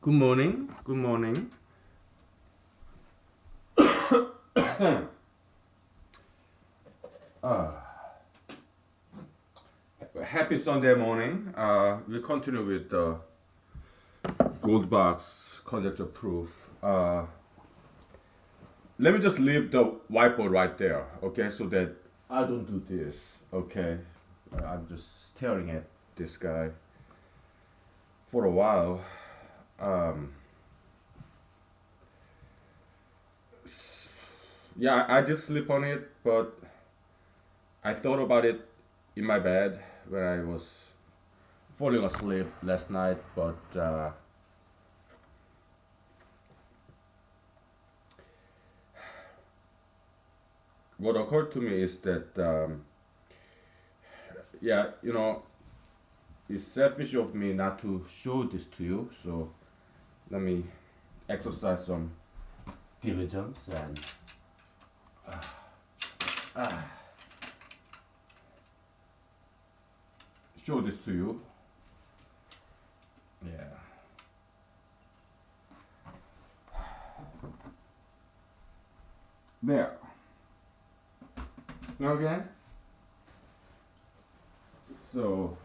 Good morning. Good morning. Uh, Happy Sunday morning. We continue with the gold box conjecture proof. Let me just leave the whiteboard right there, okay, so that I don't do this, okay. I'm just staring at this guy for a while. Um, yeah, I did sleep on it, but I thought about it in my bed when I was falling asleep last night, but what occurred to me is that, yeah, it's selfish of me not to show this to you, so let me exercise some diligence and show this to you. Yeah. There. Okay. So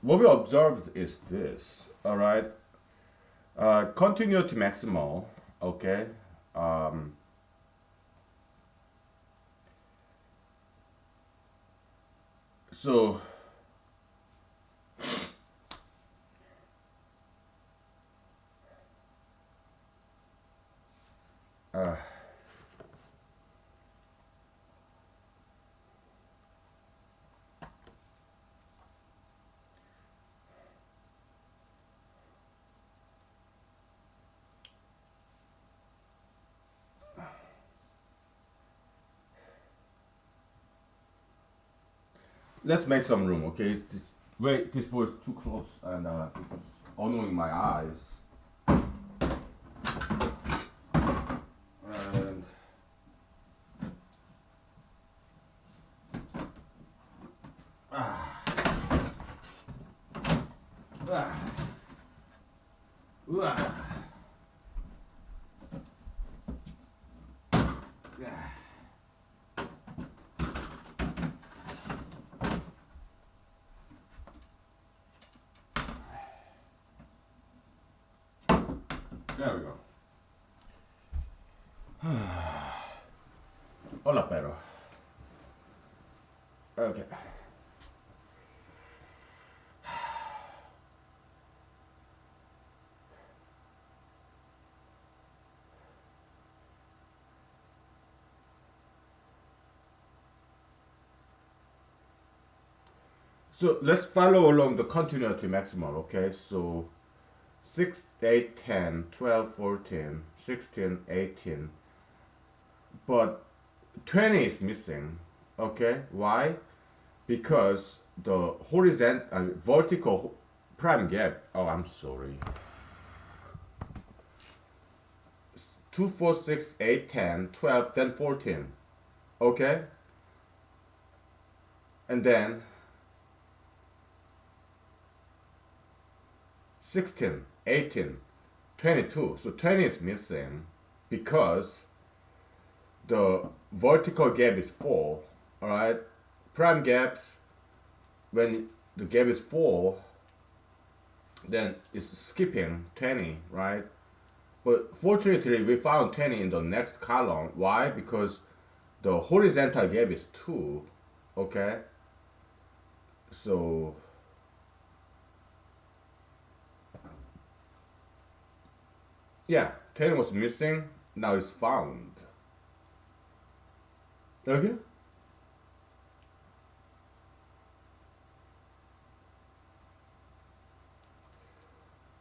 what we observed is this. All right. Continuity maximal. Okay. Um, so uh, let's make some room. Okay. Wait, this board is too close and it's annoying my eyes. And ah, ah, ah, ah. There we go. Hola, pero. Okay. So let's follow along the continuity maximal, okay? So 6, 8, 10, 12, 14, 16, 18. But 20 is missing, okay? Why? Because the horizontal, vertical prime gap, oh, I'm sorry. 2, 4, 6, 8, 10, 12, then 14, okay? And then 16, 18, 22. So 20 is missing because the vertical gap is 4, alright? Prime gaps, when the gap is 4, then it's skipping 20, right? But fortunately, we found 20 in the next column. Why? Because the horizontal gap is 2, okay? So yeah, 10 was missing, now it's found. Okay?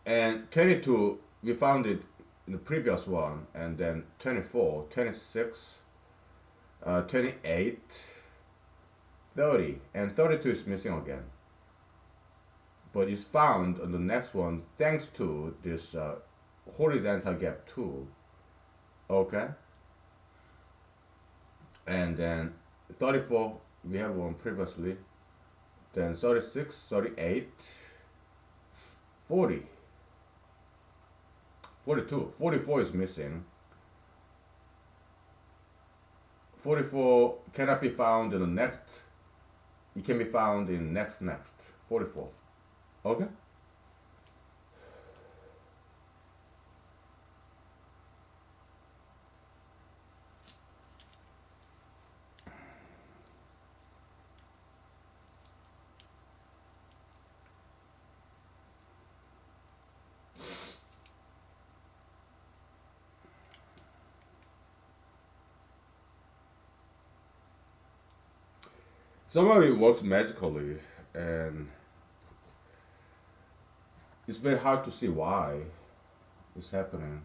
And 22, we found it in the previous one, and then 24, 26, 28, 30, and 32 is missing again. But it's found on the next one thanks to this horizontal gap 2, okay? And then 34, we have one previously, then 36, 38, 40, 42, 44 is missing. 44 cannot be found in the next. It can be found in next 44. Okay. Somehow it works magically, and it's very hard to see why it's happening.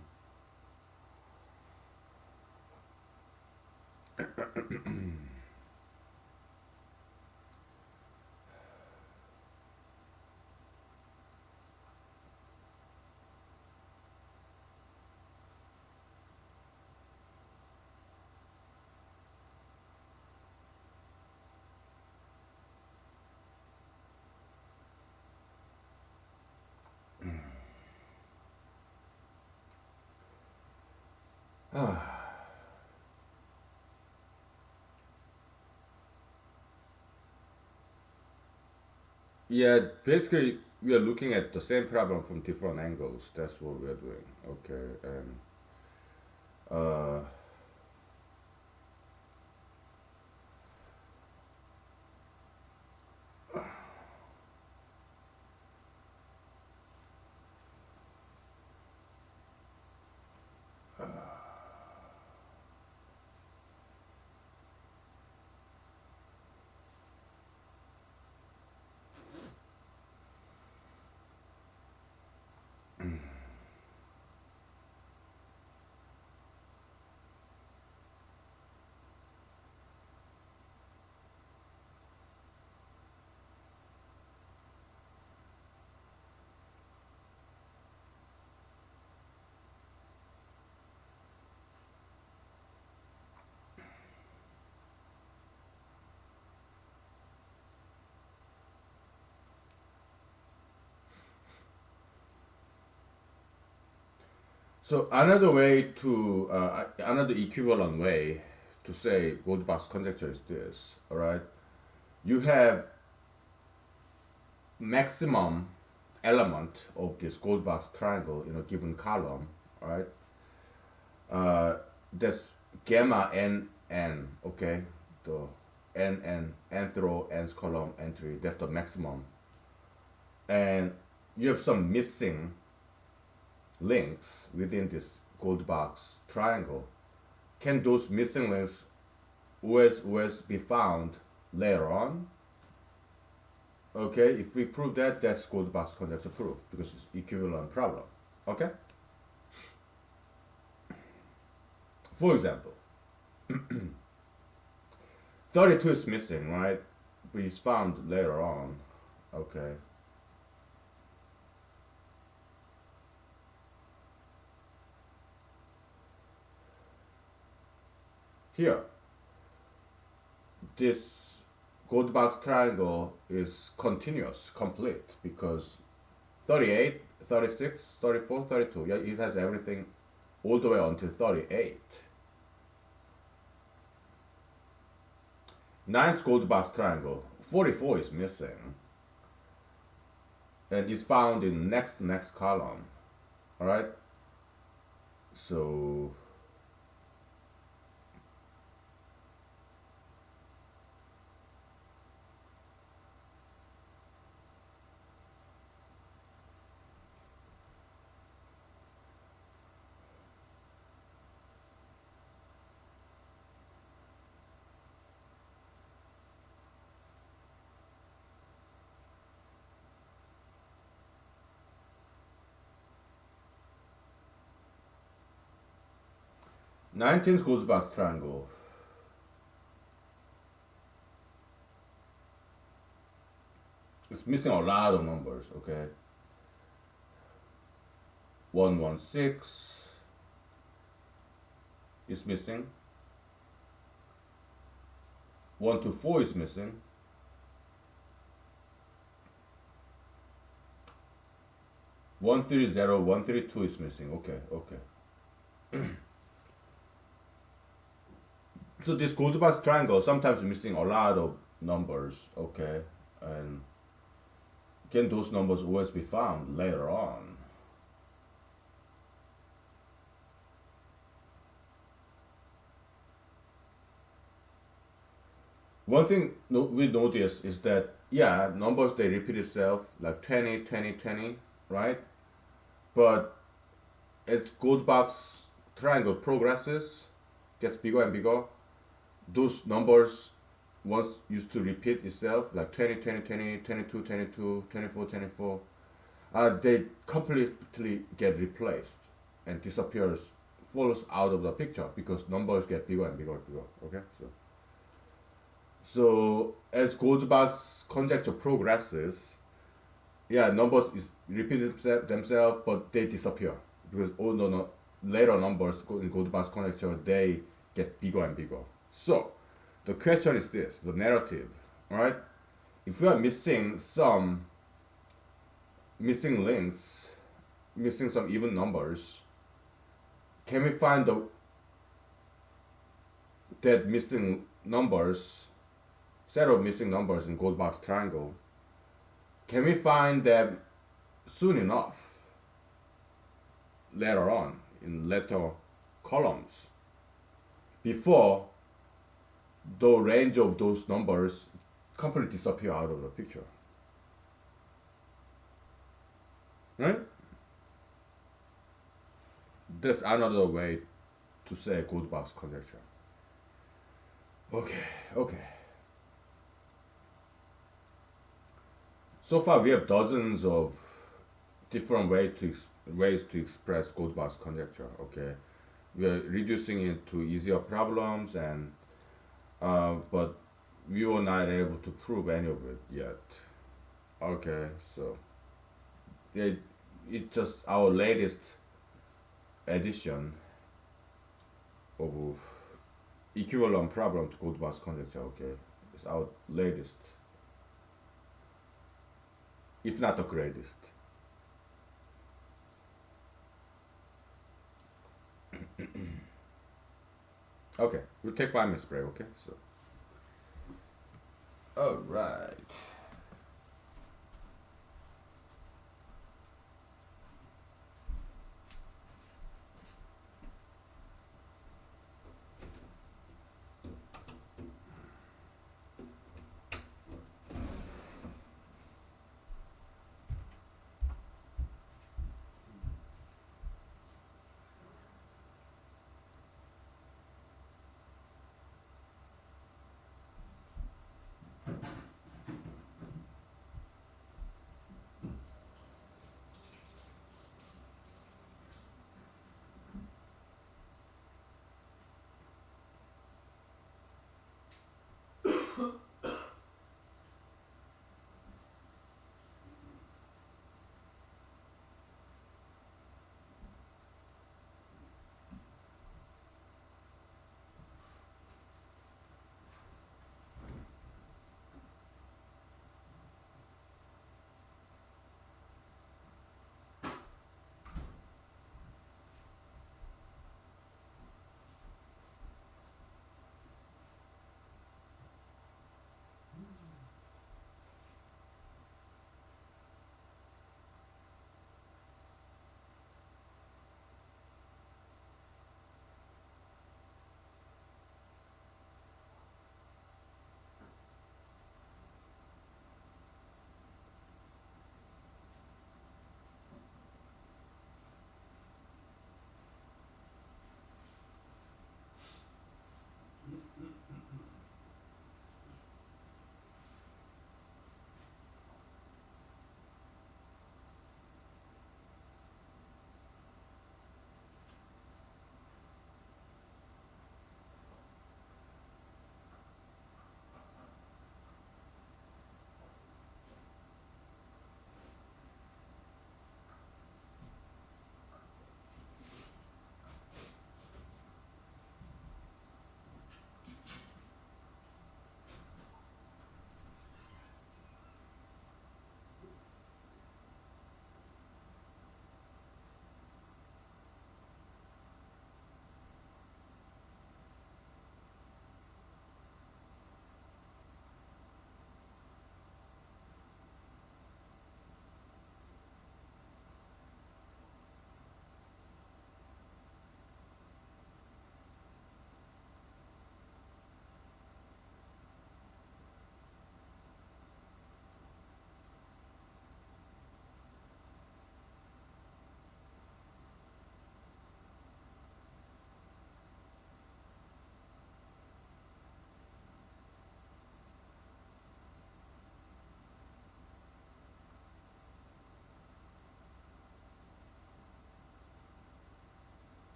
Yeah, basically we are looking at the same problem from different angles. That's what we are doing. Okay, and uh, so another way to another equivalent way to say gold box conjecture is this. All right, you have maximum element of this gold box triangle in a given column. All right, that's gamma n n. Okay, the n n nth row, nth column, entry. That's the maximum, and you have some missing links within this gold box triangle. Can those missing links always be found later on? Okay, if we prove that, that's gold box conjecture proof because it's equivalent problem. Okay? For example, 32 is missing, right? But it's found later on. Okay. Here, this gold box triangle is continuous, complete, because 38, 36, 34, 32, yeah, it has everything all the way until 38. Ninth gold box triangle, 44 is missing, and it's found in next column. All right. So 19th goes back triangle. It's missing a lot of numbers, okay? 116 is missing. 124 is missing. 130, 132 is missing. Okay, okay. So this Goldbach's triangle sometimes missing a lot of numbers. Okay, and can those numbers always be found later on? One thing we notice is that yeah, numbers they repeat itself like 20, 20, 20, right? But as Goldbach's triangle progresses, gets bigger and bigger, those numbers once used to repeat itself like 20, 20, 20, 22, 22, 24, 24, they completely get replaced and disappears, falls out of the picture because numbers get bigger and bigger and bigger. Okay, so as Goldbach's conjecture progresses, yeah, numbers is repeat themselves, but they disappear because all the later numbers in Goldbach's conjecture they get bigger and bigger. So the question is this: the narrative, right? If we are missing some missing links, missing some even numbers, can we find the that missing numbers, set of missing numbers in Goldbach's triangle? Can we find them soon enough later on in later columns before the range of those numbers completely disappear out of the picture? Right? That's another way to say Goldbach's conjecture. Okay, okay. So far, we have dozens of different ways to express Goldbach's conjecture. Okay, we are reducing it to easier problems, and but we were not able to prove any of it yet. Okay, so it, it's just our latest edition of equivalent problem to Goldbach's conjecture. Okay, it's our latest, if not the greatest. Okay, we'll take 5 minutes break. Okay, so all right.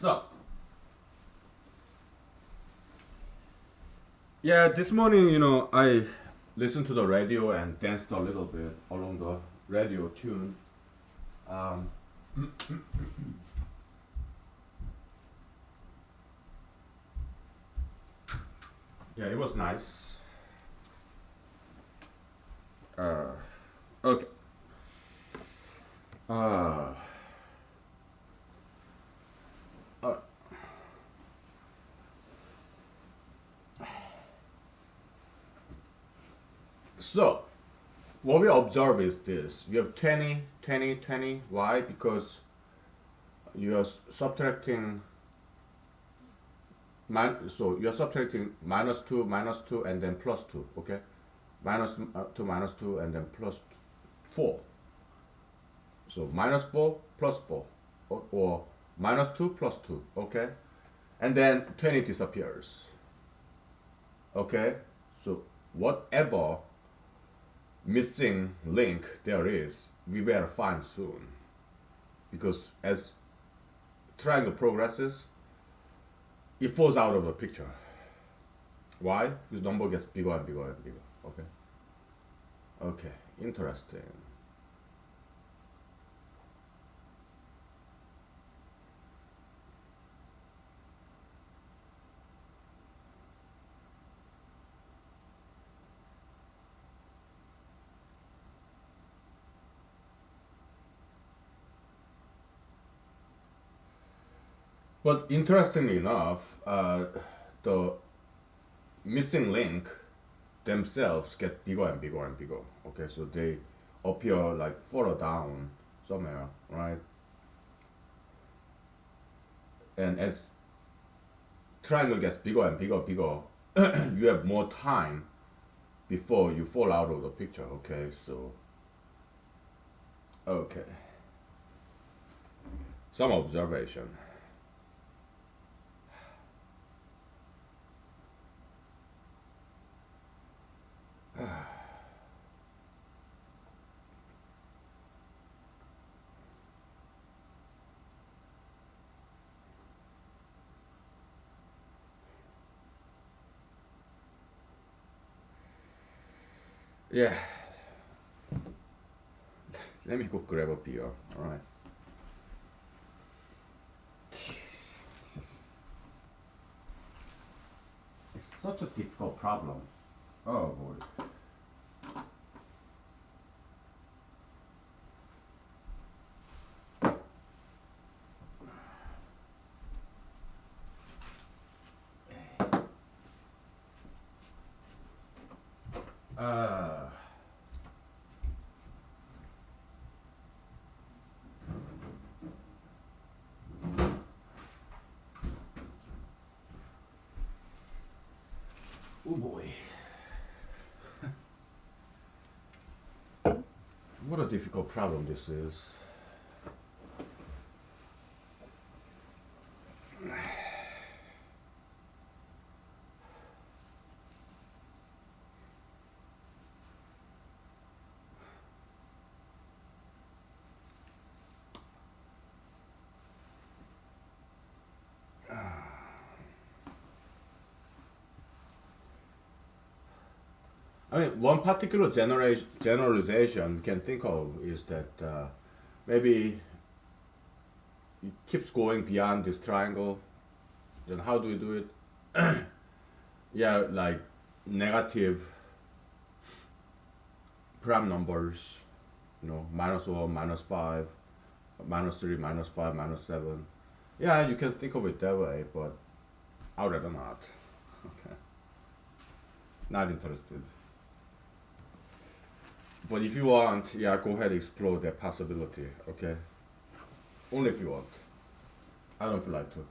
So, yeah, this morning, I listened to the radio and danced a little bit along the radio tune. Um, yeah, it was nice. Uh, okay. Uh, uh, so, what we observe is this. You have 20, 20, 20. Why? Because you are subtracting, so you are subtracting minus 2, and then plus 2, okay? Minus 2, minus 2, and then plus 4. So minus 4 plus 4, or minus 2 plus 2, okay? And then 20 disappears, okay? So whatever missing link there is, we will find soon. Because as triangle progresses, it falls out of the picture. Why? Because number gets bigger and bigger and bigger, okay? Okay, interesting. But interestingly enough, the missing link themselves get bigger and bigger and bigger. Okay, so they appear like further down somewhere, right? And as triangle gets bigger and bigger, bigger, you have more time before you fall out of the picture. Okay, so okay, some observation. Yeah, let me go grab a beer. All right. It's such a difficult problem. Oh boy. Uh, oh boy. What a difficult problem this is. I mean, one particular generalization we can think of is that maybe it keeps going beyond this triangle. Then how do we do it? Yeah, like negative prime numbers, -1, -5, -3, -5, -7. Yeah, you can think of it that way, but I'd rather not. Okay. Not interested. But if you want, yeah, go ahead and explore that possibility, okay? Only if you want. I don't feel like to.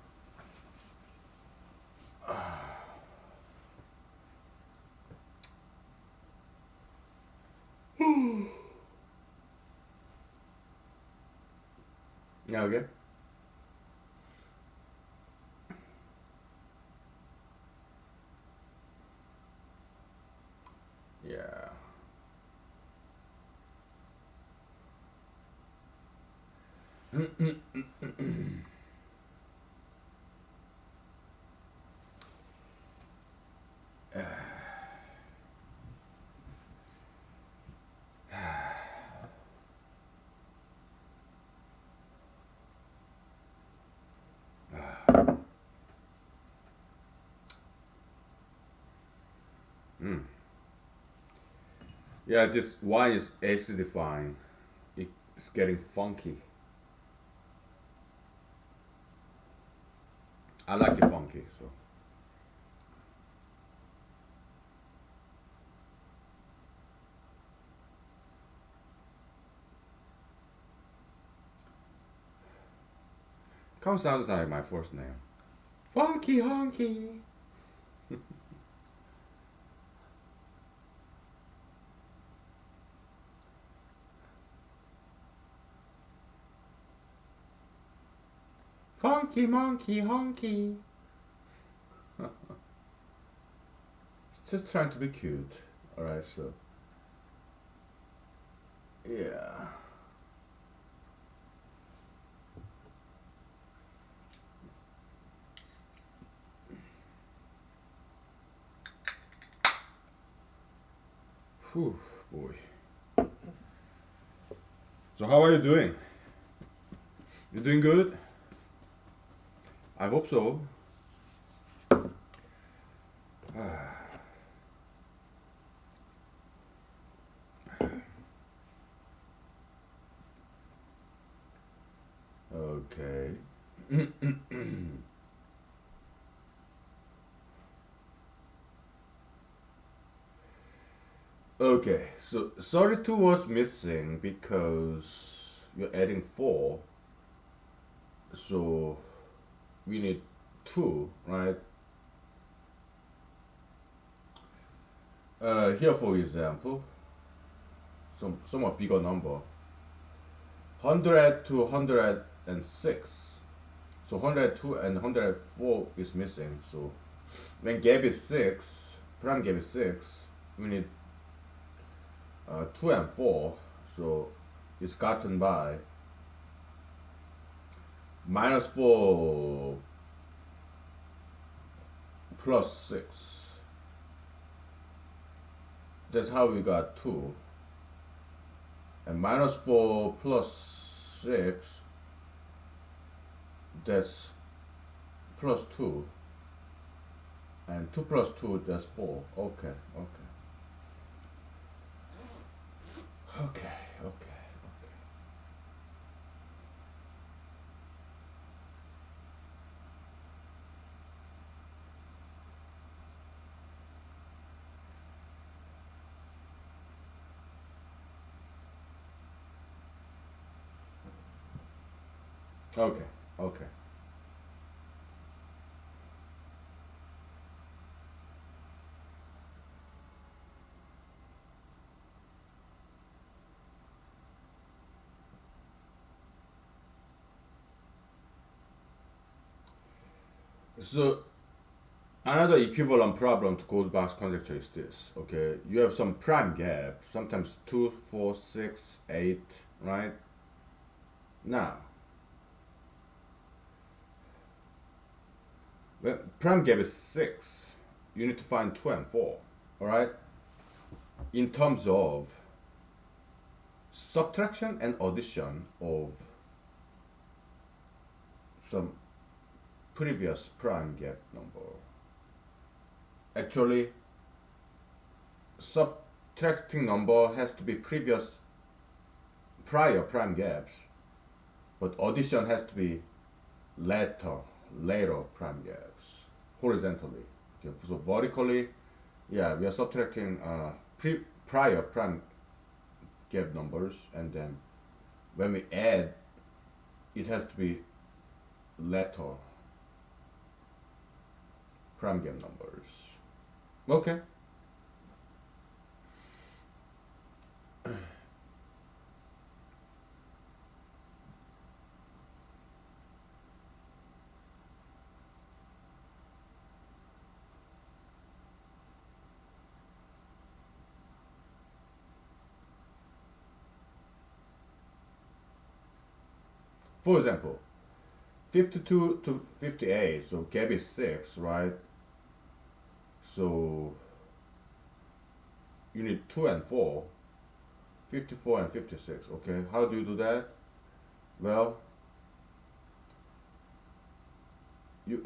Yeah, okay? Yeah. Yeah, this wine is acidifying. It's getting funky. I like it funky, so. Kind of sounds like my first name. Funky honky. Funky monkey honky. Just trying to be cute. Alright, so. Yeah. Whew, boy. So, how are you doing? You doing good? I hope so. Okay. Okay, so 32 was missing because you're adding 4, so we need 2, right? Here, for example, some somewhat bigger number, 100 to 106. So 102 and 104 is missing. So when gap is 6, prime gap is 6, we need 2 and 4. So it's gotten by -4 plus 6. That's how we got 2. And -4 plus 6, that's plus 2. And 2 plus 2, that's 4. Okay, okay. Okay, okay, okay. Okay, okay. So another equivalent problem to closed box conjecture is this. Okay, you have some prime gap, sometimes 2, 4, 6, 8, right? Now, when prime gap is 6, you need to find 2 and 4, all right? In terms of subtraction and addition of some previous prime gap number. Actually, subtracting number has to be prior prime gaps, but addition has to be later prime gaps, horizontally. Okay, so vertically, yeah, we are subtracting prior prime gap numbers, and then when we add, it has to be later prime gap numbers. Okay. For example, 52 to 58, so gap is 6, right? So you need 2 and 4, 54 and 56, okay? How do you do that? Well, you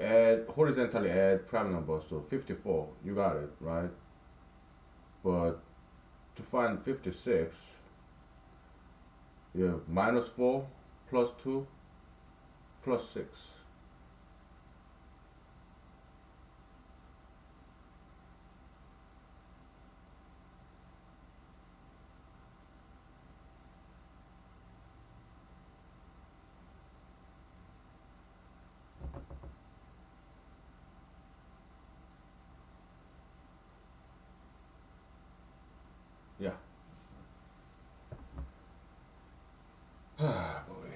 horizontally add prime numbers, so 54, you got it, right? But to find 56, you have minus 4 plus 2 plus 6. Yeah. Ah, boy.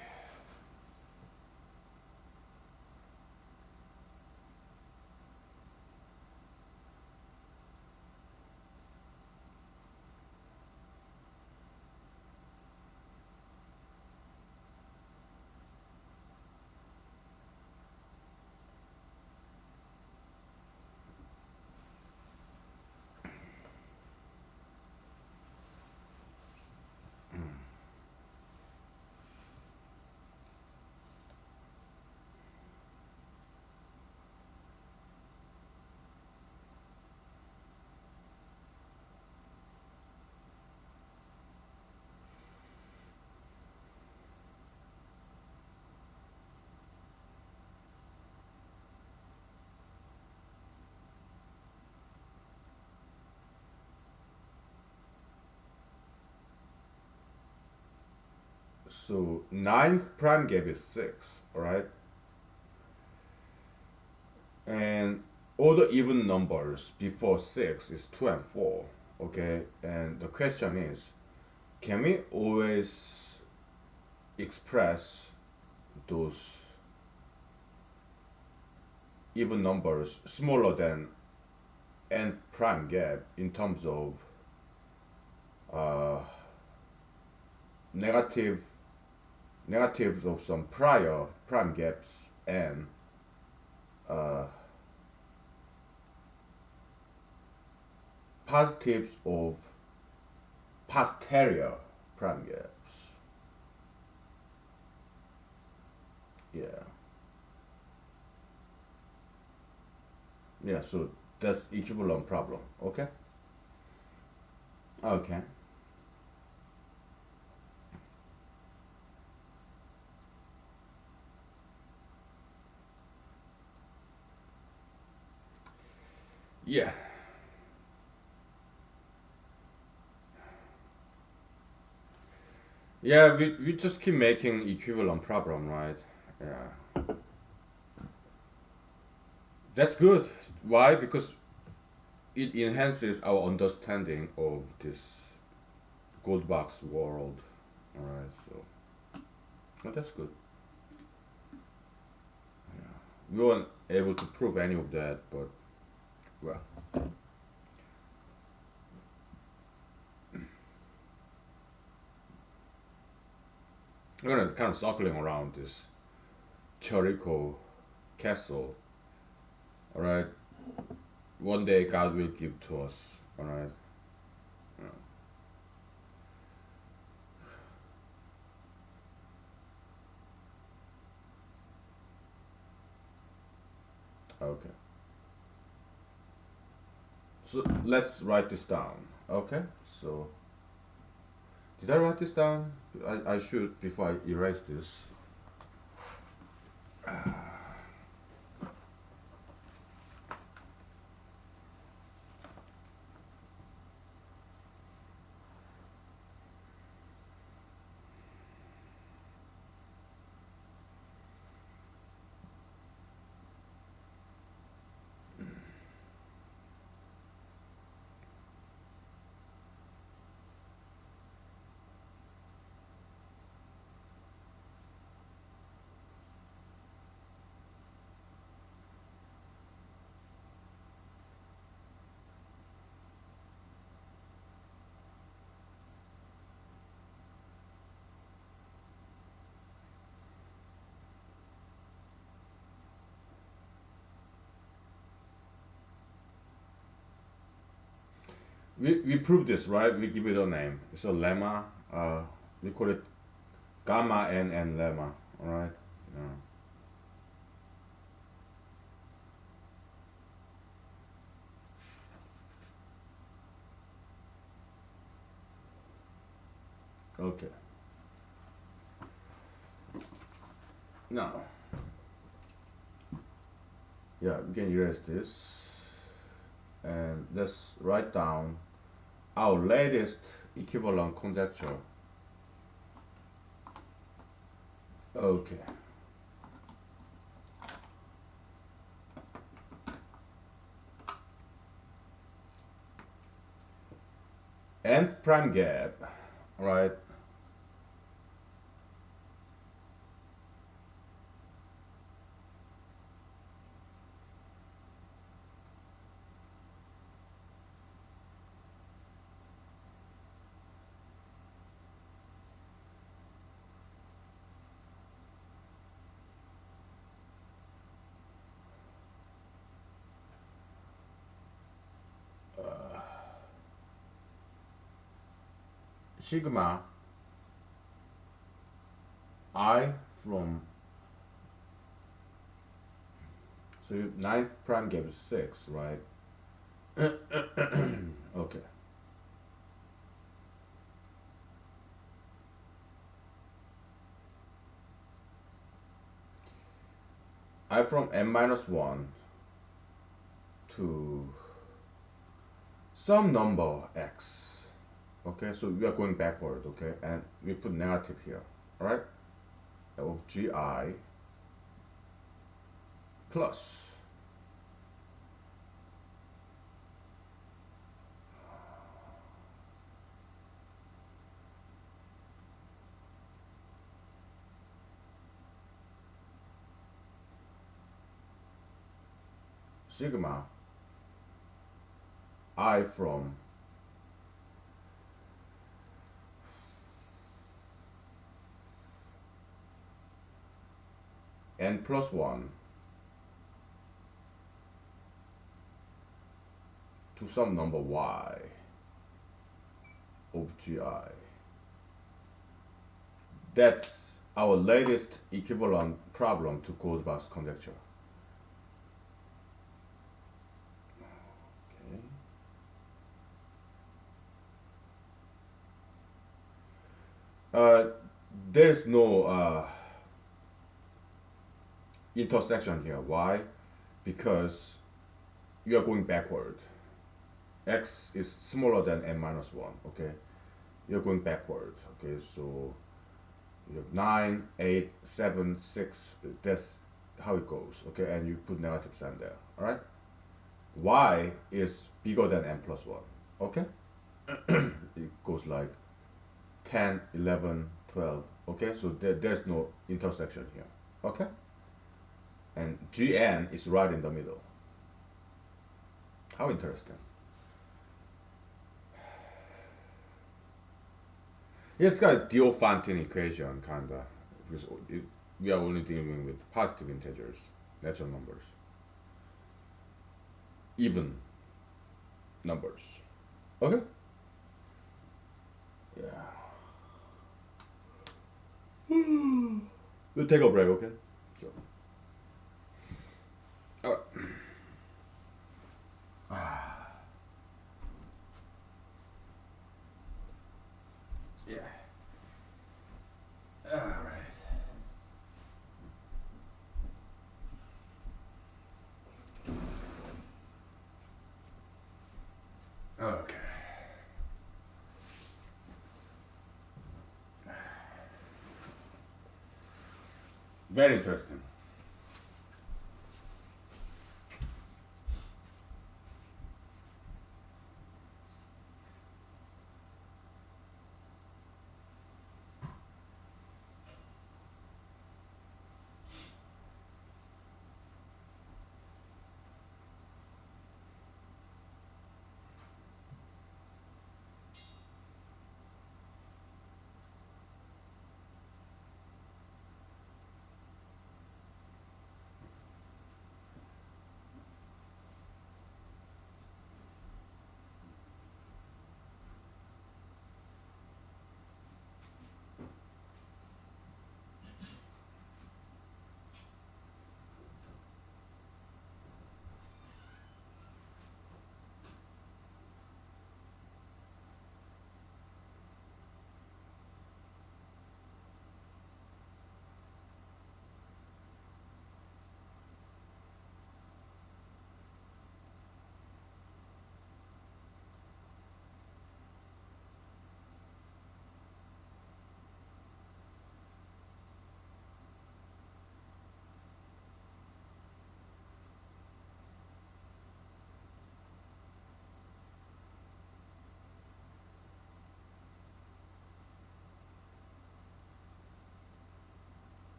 So ninth prime gap is 6, alright? And all the even numbers before 6 is 2 and 4, okay? And the question is, can we always express those even numbers smaller than nth prime gap in terms of uh, negative negatives of some prior prime gaps and uh, positives of posterior prime gaps. Yeah. Yeah, so that's equivalent problem. Okay? Okay. Yeah. Yeah, we just keep making equivalent problem, right? Yeah. That's good. Why? Because it enhances our understanding of this gold box world. Alright, so well, that's good. We weren't able to prove any of that, but well, we're gonna kind of circling around this Chorico castle. Alright, one day God will give to us. Alright, okay. So let's write this down. Okay, so did I write this down? I should before I erase this. We prove this, right? We give it a name. It's a lemma. We call it gamma n lemma. All right. Yeah. Okay. Now, yeah, we can erase this and let's write down our latest equivalent conjecture. Okay. Nth prime gap, right? Sigma I from, so ninth prime gap is 6, right? Okay. I from n minus 1 to some number x. Okay, so we are going backward, okay, and we put negative here, alright? Of gi plus sigma I from n plus 1 to some number y of gi. That's our latest equivalent problem to Goldbach's conjecture. Okay. There's no intersection here. Why? Because you are going backward. X is smaller than n minus 1, okay? You're going backward, okay? So you have 9, 8, 7, 6. That's how it goes, okay? And you put negative sign there, all right? Y is bigger than n plus 1, okay? It goes like 10, 11, 12, okay? So there's no intersection here, okay? And Gn is right in the middle. How interesting. It's got a Diophantine equation, kinda, because we are only dealing with positive integers, natural numbers, even numbers. Okay? Yeah. We'll take a break, okay? Sure. Alright. Yeah. Alright. Okay. Very interesting.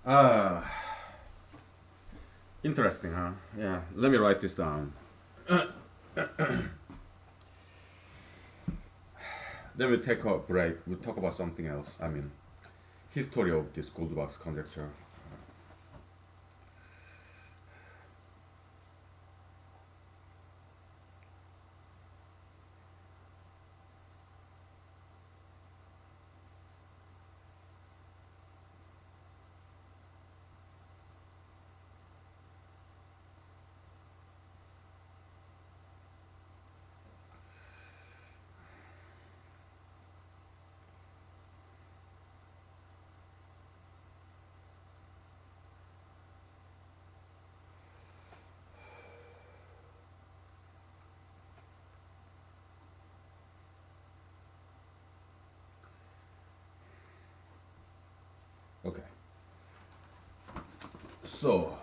Uh, Interesting, huh? Yeah. Let me write this down. Then we take a break. We'll talk about something else. I mean, history of this Goldbach's conjecture. Okay. So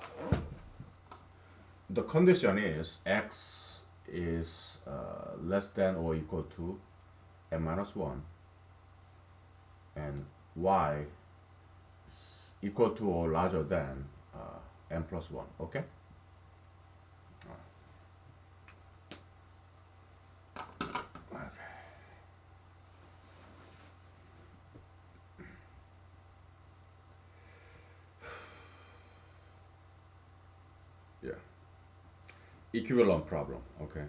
the condition is x is less than or equal to n minus 1 and y equal to or larger than n plus 1. Okay? Yeah. Equivalent problem. Okay.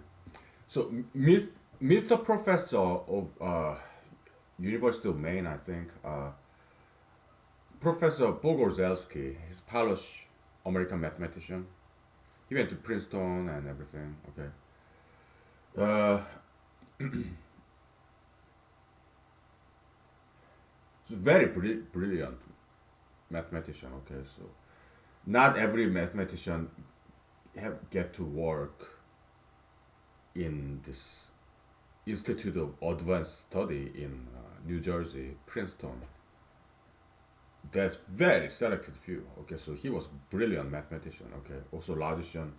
So, Mr. Professor of University of Maine, I think, Professor Bogorzelski, he's Polish American mathematician. He went to Princeton and everything. Okay. Uh, he's very brilliant mathematician. Okay, so not every mathematician get to work in this Institute of Advanced Study in New Jersey, Princeton. That's very selected few. Okay, so he was brilliant mathematician. Okay, also logician,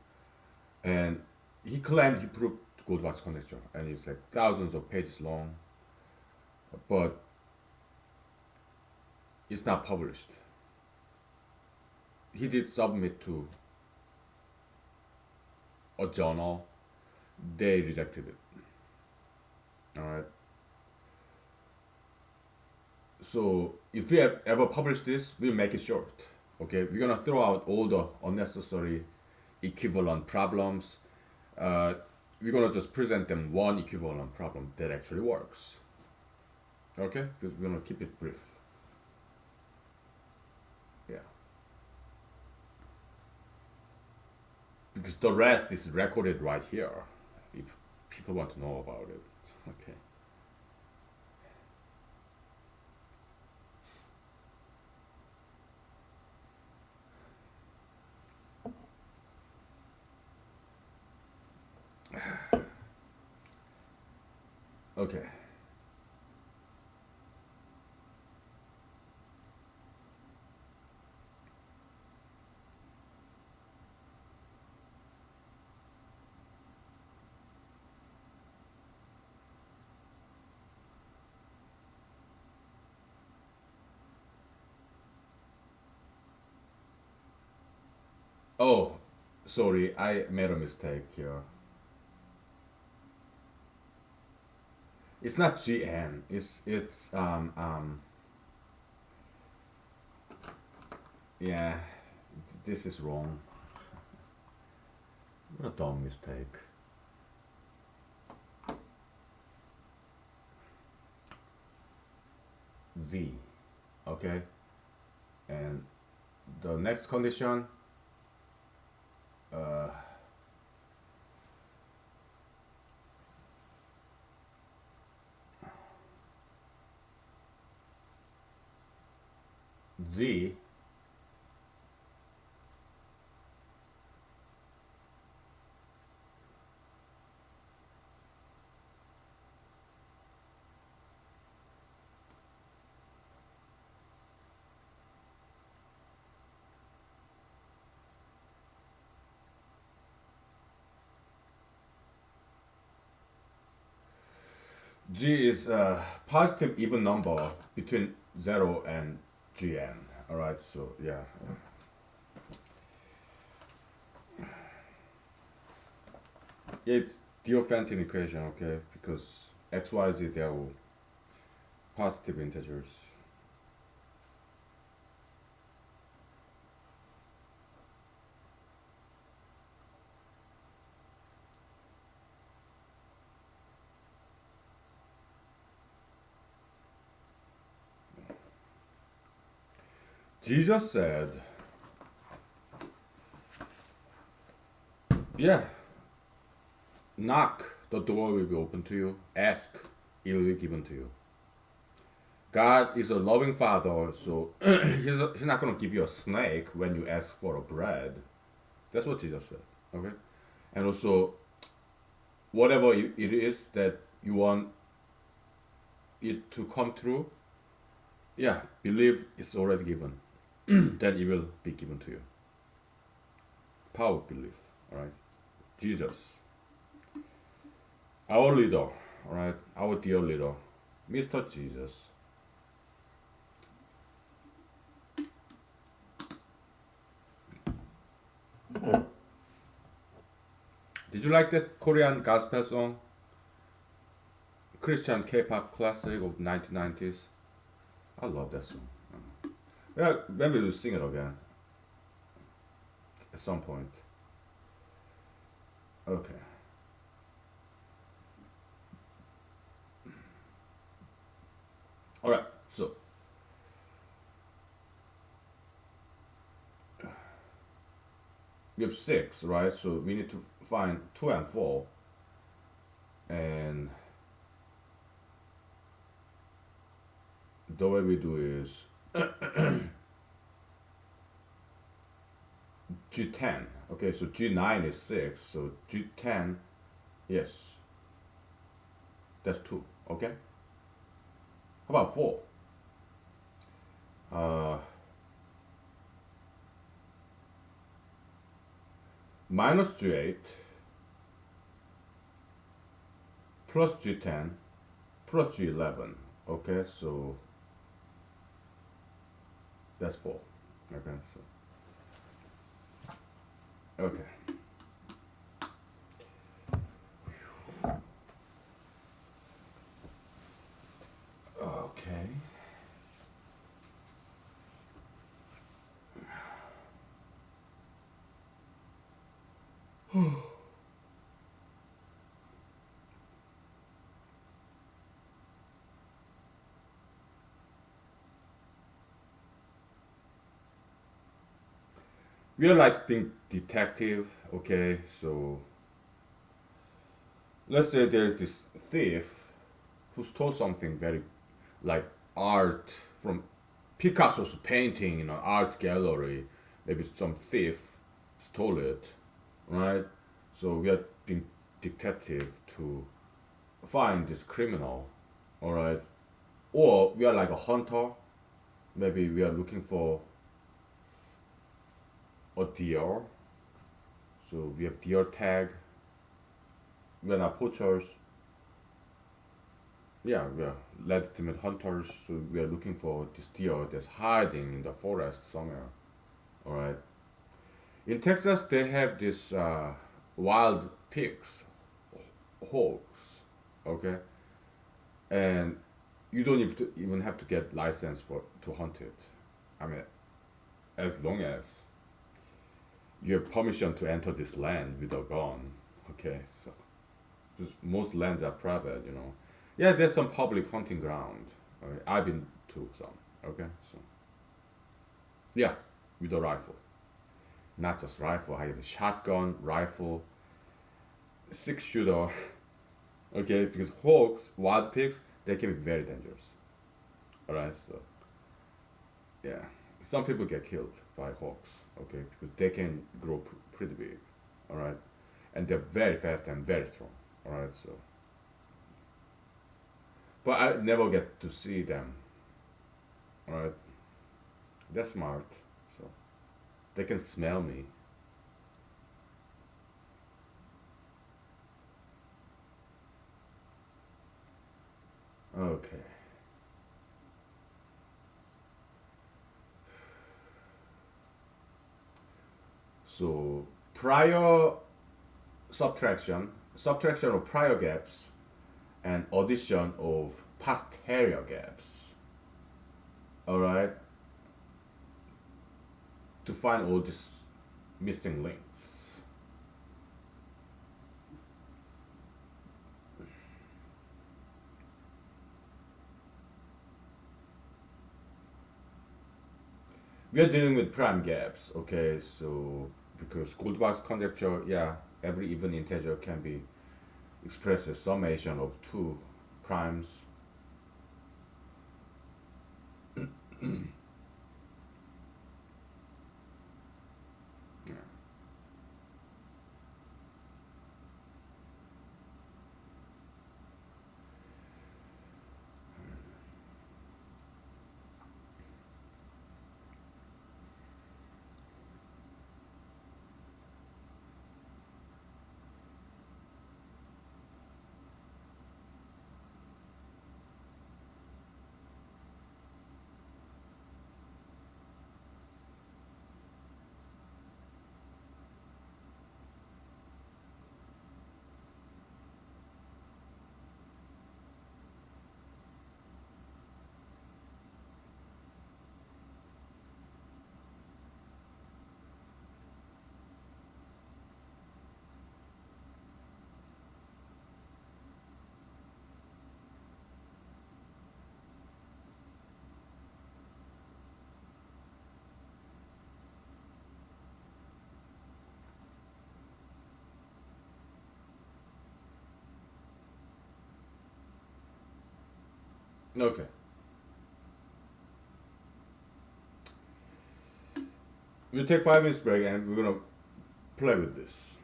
and he claimed he proved Goldbach's conjecture, and it's like thousands of pages long, but it's not published. He did submit to a journal. They rejected it. All right. So if we have ever publish this, we'll make it short. Okay, we're gonna throw out all the unnecessary equivalent problems. Uh, we're gonna just present them one equivalent problem that actually works. Okay, because we're gonna keep it brief. Yeah, because the rest is recorded right here. If people want to know about it. Okay. Okay. Oh, sorry, I made a mistake here. It's not GN. It's. Yeah, this is wrong. What a dumb mistake. Z. Okay, and the next condition. Uh, Z. G is a positive even number between 0 and Gn. All right, so yeah. It's Diophantine equation, okay? Because x, y, z, they are all positive integers. Jesus said, yeah, knock, the door will be open to you. Ask, it will be given to you. God is a loving father, so he's not going to give you a snake when you ask for a bread. That's what Jesus said. Okay? And also, whatever it is that you want it to come true, yeah, believe it's already given. Then it will be given to you. Power of belief. Alright? Jesus. Our leader. Alright? Our dear leader. Mr. Jesus. Did you like this Korean gospel song? Christian K-pop classic of 1990s. I love that song. Yeah, maybe we'll sing it again at some point. Okay. All right. So we have six, right? So we need to find two and four, and the way we do is G10. Okay, so G9 is 6, so G10, yes, that's 2. Okay, how about 4? Uh, minus G8 plus G10 plus G11. Okay, so that's 4. Okay, so okay. Okay. We are like being detective. Okay, so let's say there's this thief who stole something very like art from Picasso's painting in an art gallery. Maybe some thief stole it, right? So we are being detective to find this criminal, all right? Or we are like a hunter. Maybe we are looking for a deer. So we have deer tag. We are not poachers. Yeah, we are legitimate hunters. So we are looking for this deer that's hiding in the forest somewhere. All right. In Texas, they have this wild pigs, hogs. Okay, and you don't even have to get license for to hunt it. I mean, as long as you have permission to enter this land with a gun. Okay, so just most lands are private, you know. Yeah, there's some public hunting ground. Okay? I've been to some. Okay, so yeah, with a rifle, not just rifle. I have a shotgun, rifle, 6 shooter. Okay, because hogs, wild pigs, they can be very dangerous. All right, so yeah, some people get killed by hogs. Okay, because they can grow pretty big. All right, and they're very fast and very strong. All right, so but I never get to see them. All right, they're smart, so they can smell me. Okay. So prior subtraction of prior gaps, and addition of posterior gaps. All right, to find all these missing links. We are dealing with prime gaps, okay? So because Goldbach's conjecture, yeah, every even integer can be expressed as summation of two primes. Yeah. Okay. We'll take 5 minutes break and we're gonna play with this.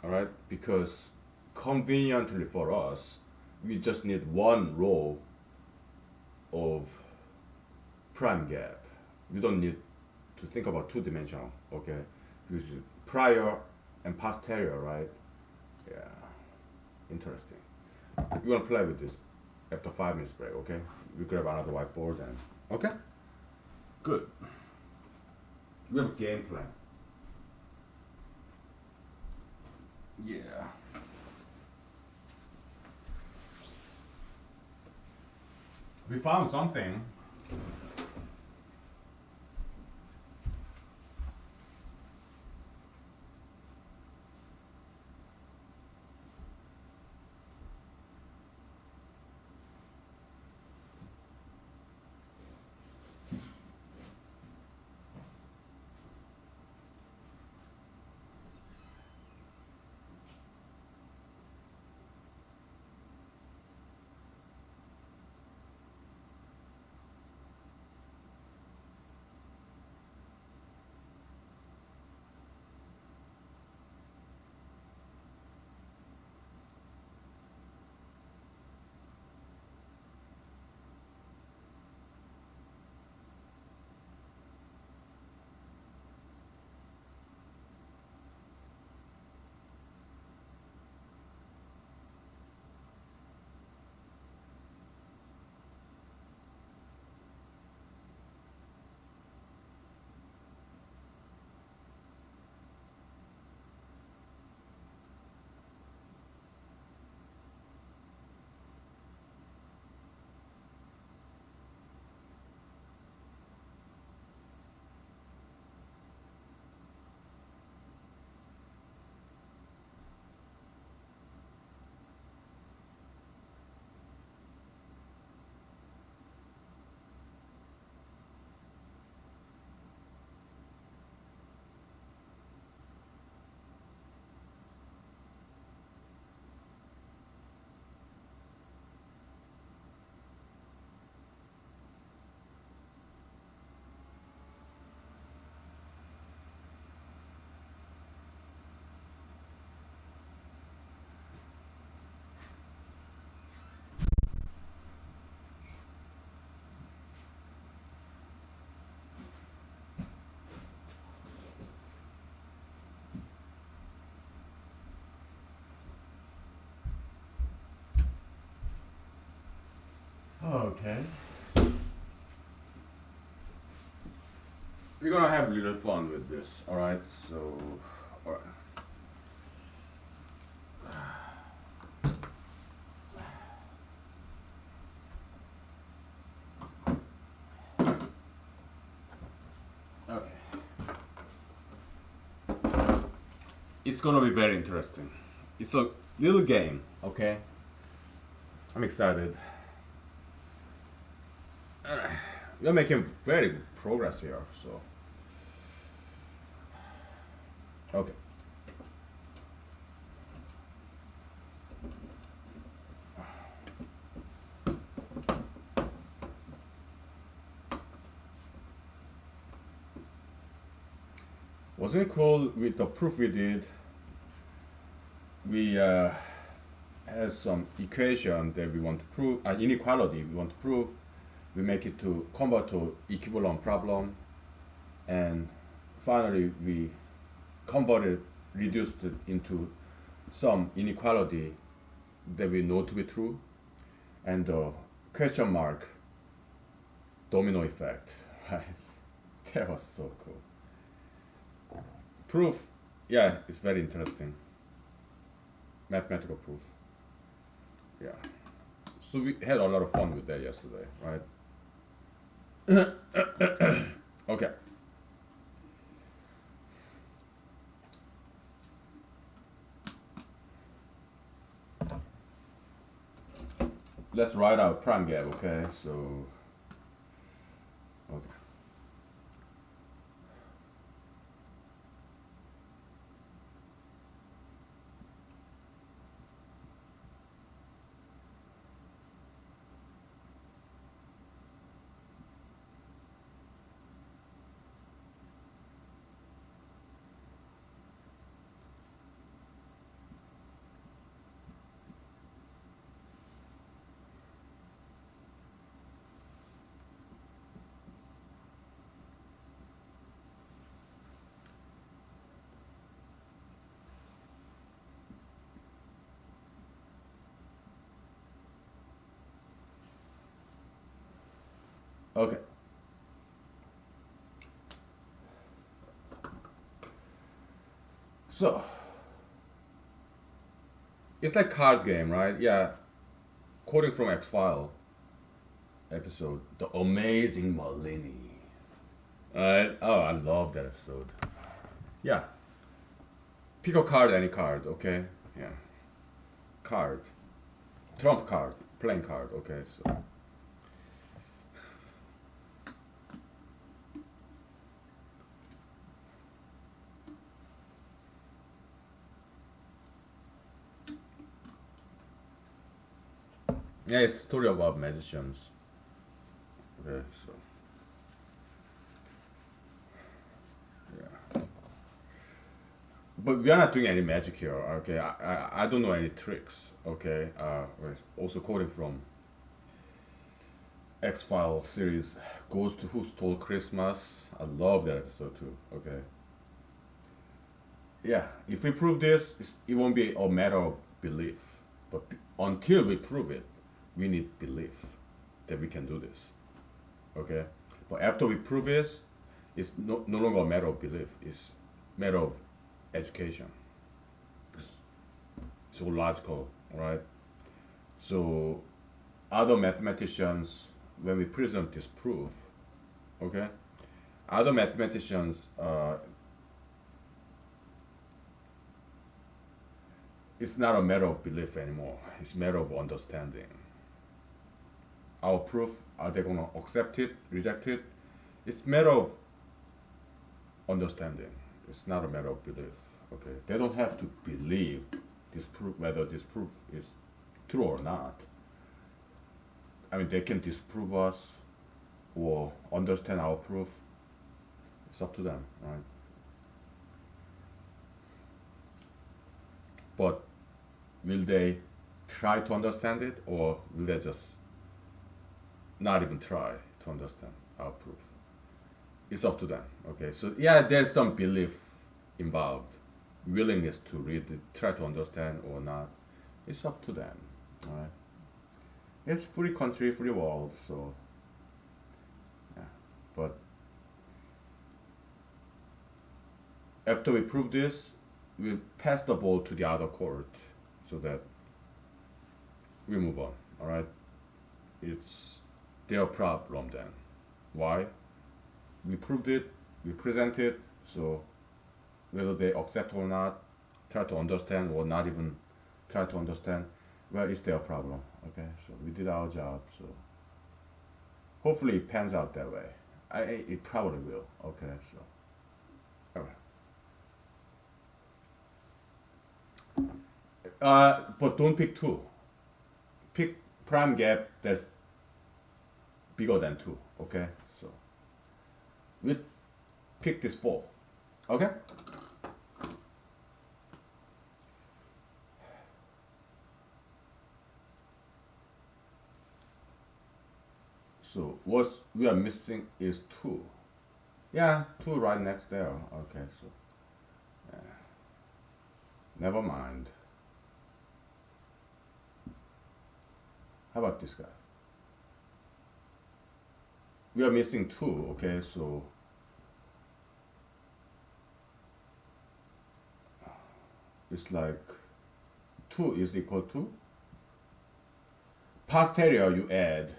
All right, because conveniently for us, we just need one row of prime gap. We don't need to think about two-dimensional, okay? Because prior and posterior, right? Yeah, interesting. We're gonna play with this after 5 minutes break, okay? We grab another whiteboard and okay, good. We have a game plan. Yeah. We found something. Okay. we're gonna have a little fun with this. All right. So, all right. Okay. It's gonna be very interesting. It's a little game. Okay. I'm excited. We're making very good progress here. So, okay. Wasn't it cool with the proof we did? We had some equation that we want to prove, an inequality we want to prove. We make it to convert to equivalent problem, and finally we converted, reduced it into some inequality that we know to be true, and the question mark domino effect, right? That was so cool. Proof, yeah, it's very interesting. Mathematical proof. Yeah. So we had a lot of fun with that yesterday, right? Okay. Let's write out prime gap, okay? So, okay. Okay. So, it's like card game, right? Yeah. Quoting from X File episode, The Amazing Malini. Alright. Oh, I love that episode. Yeah. Pick a card, any card, okay? Yeah. Card. Trump card. Playing card, okay? So. Yeah, it's a story about magicians. Okay, so. Yeah. But we are not doing any magic here, okay? I don't know any tricks, okay? We're also quoting from X File series, Goes to Who Stole Christmas. I love that episode too, okay? Yeah, if we prove this, it won't be a matter of belief. But until we prove it, we need belief that we can do this, okay? But after we prove this, it's no longer a matter of belief. It's a matter of education. It's all logical, right? So other mathematicians, when we present this proof, okay, other mathematicians, it's not a matter of belief anymore. It's a matter of understanding. Our proof, are they gonna accept it, reject it? It's a matter of understanding. It's not a matter of belief. Okay, they don't have to believe this proof, whether this proof is true or not. I mean, they can disprove us or understand our proof. It's up to them, right? But will they try to understand it, or will they just not even try to understand our proof? It's up to them. Okay, so yeah, there's some belief involved, willingness to read it, try to understand or not. It's up to them. All right. It's free country, free world. So yeah, but after we prove this, we pass the ball to the other court so that we move on. All right, it's their problem then. Why? We proved it, we present it, so whether they accept or not, try to understand or not even try to understand, well, it's their problem. Okay, so we did our job, so hopefully it pans out that way. It probably will. Okay, so all right. But don't pick two. Pick prime gap that's bigger than two. Okay, so we pick this four. Okay. So what we are missing is two. Yeah, two right next there. Okay, so never mind. How about this guy? We are missing two. Okay, so it's like two is equal to posterior you add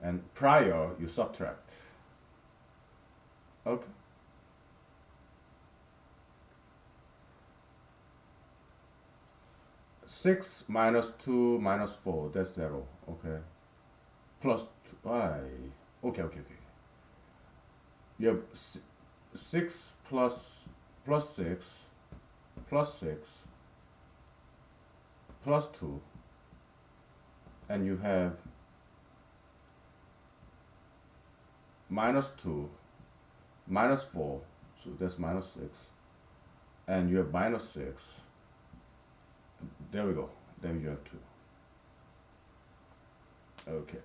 and prior you subtract. Okay. Six minus two minus four, that's zero. Okay. Plus two, okay. You have six plus six plus six plus two, and you have minus two minus four, so that's minus six, and you have minus six. There we go. Then you have two. Okay.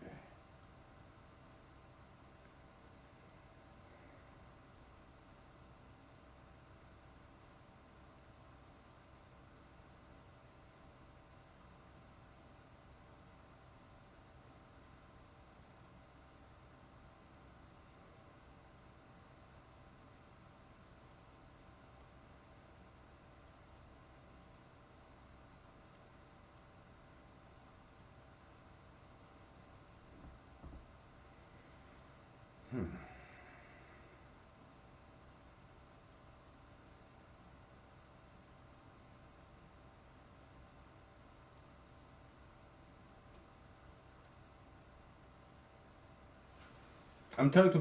I'm trying to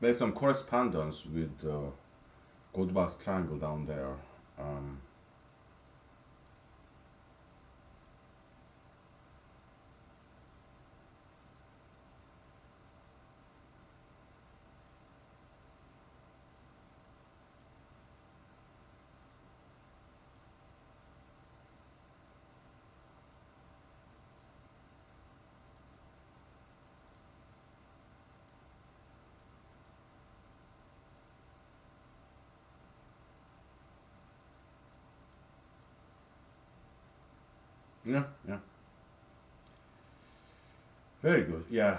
make some correspondence with the gold box triangle down there. Um, yeah, yeah. Very good. Yeah,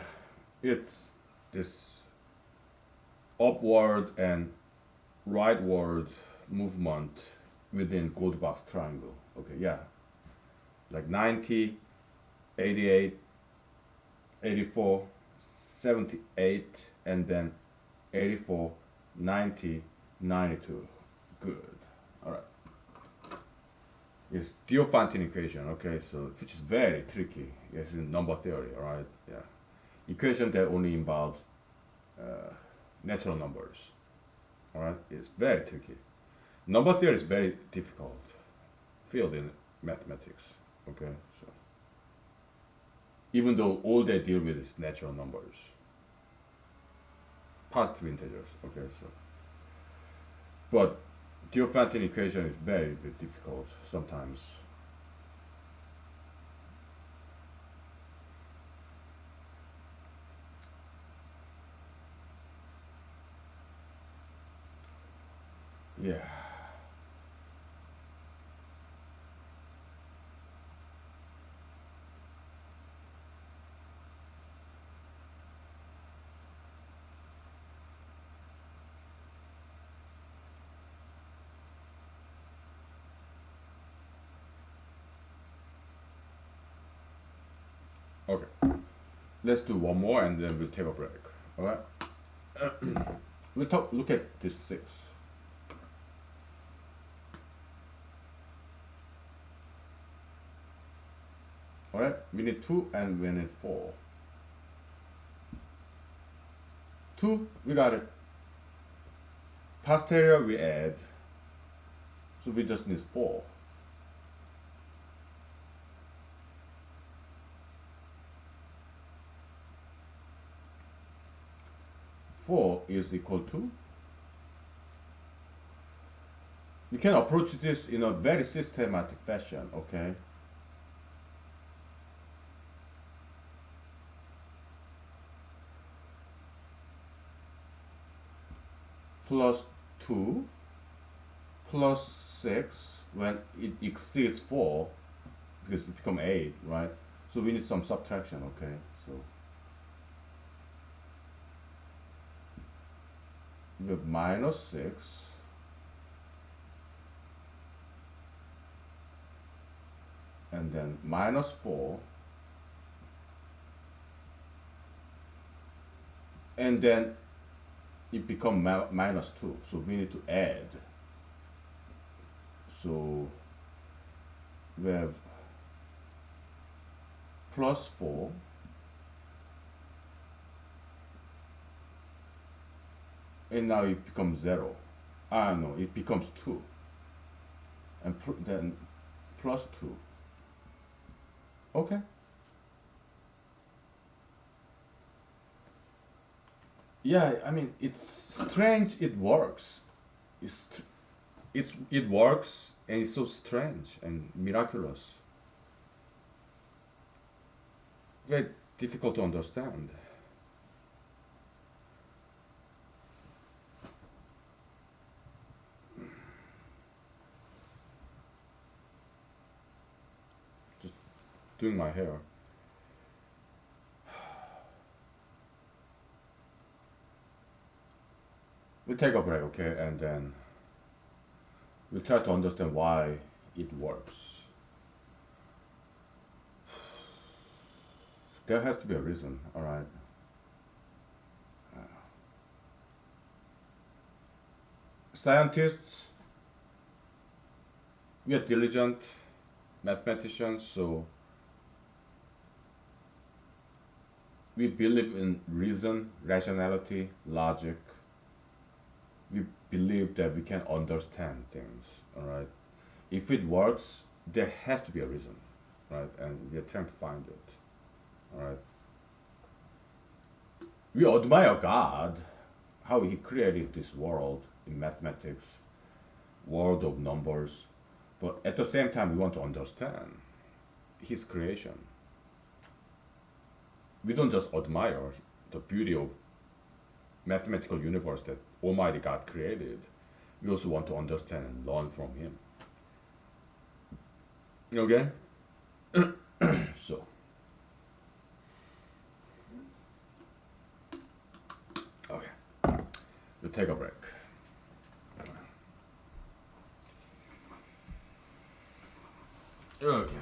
it's this upward and rightward movement within gold box triangle. Okay, yeah, like 90, 88, 84, 78, and then 84, 90, 92. Good. All right. It's Diophantine equation. Okay, so which is very tricky. It's in number theory. All right. Yeah. Equation that only involves natural numbers. All right. It's very tricky. Number theory is very difficult field in mathematics. Okay. So even though all they deal with is natural numbers, positive integers. Okay. So but Diophantine equation is very, very difficult sometimes. Yeah. Okay, let's do one more and then we'll take a break. All right. Look at this 6. All right, we need 2 and we need 4. 2, we got it. Posterior we add, so we just need 4. Four is equal to. You can approach this in a very systematic fashion, okay? Plus 2 plus 6 when it exceeds 4 because it become 8, right? So we need some subtraction, okay? So we have minus 6 and then minus 4 and then it become minus 2, so we need to add. So we have plus 4 and now it becomes 0. No, it becomes 2 and then plus 2. Okay. Yeah, I mean, it's strange. It works. It works, and it's so strange and miraculous. Very difficult to understand. Just doing my hair. We'll take a break, okay, and then we'll try to understand why it works. There has to be a reason, all right? Scientists, we are diligent mathematicians, so we believe in reason, rationality, logic. We believe that we can understand things, all right? If it works, there has to be a reason, right? And we are trying to find it, all right? We admire God, how He created this world in mathematics, world of numbers, but at the same time, we want to understand His creation. We don't just admire the beauty of mathematical universe that Almighty God created. We also want to understand and learn from Him. Okay? So, okay, we'll take a break. Okay.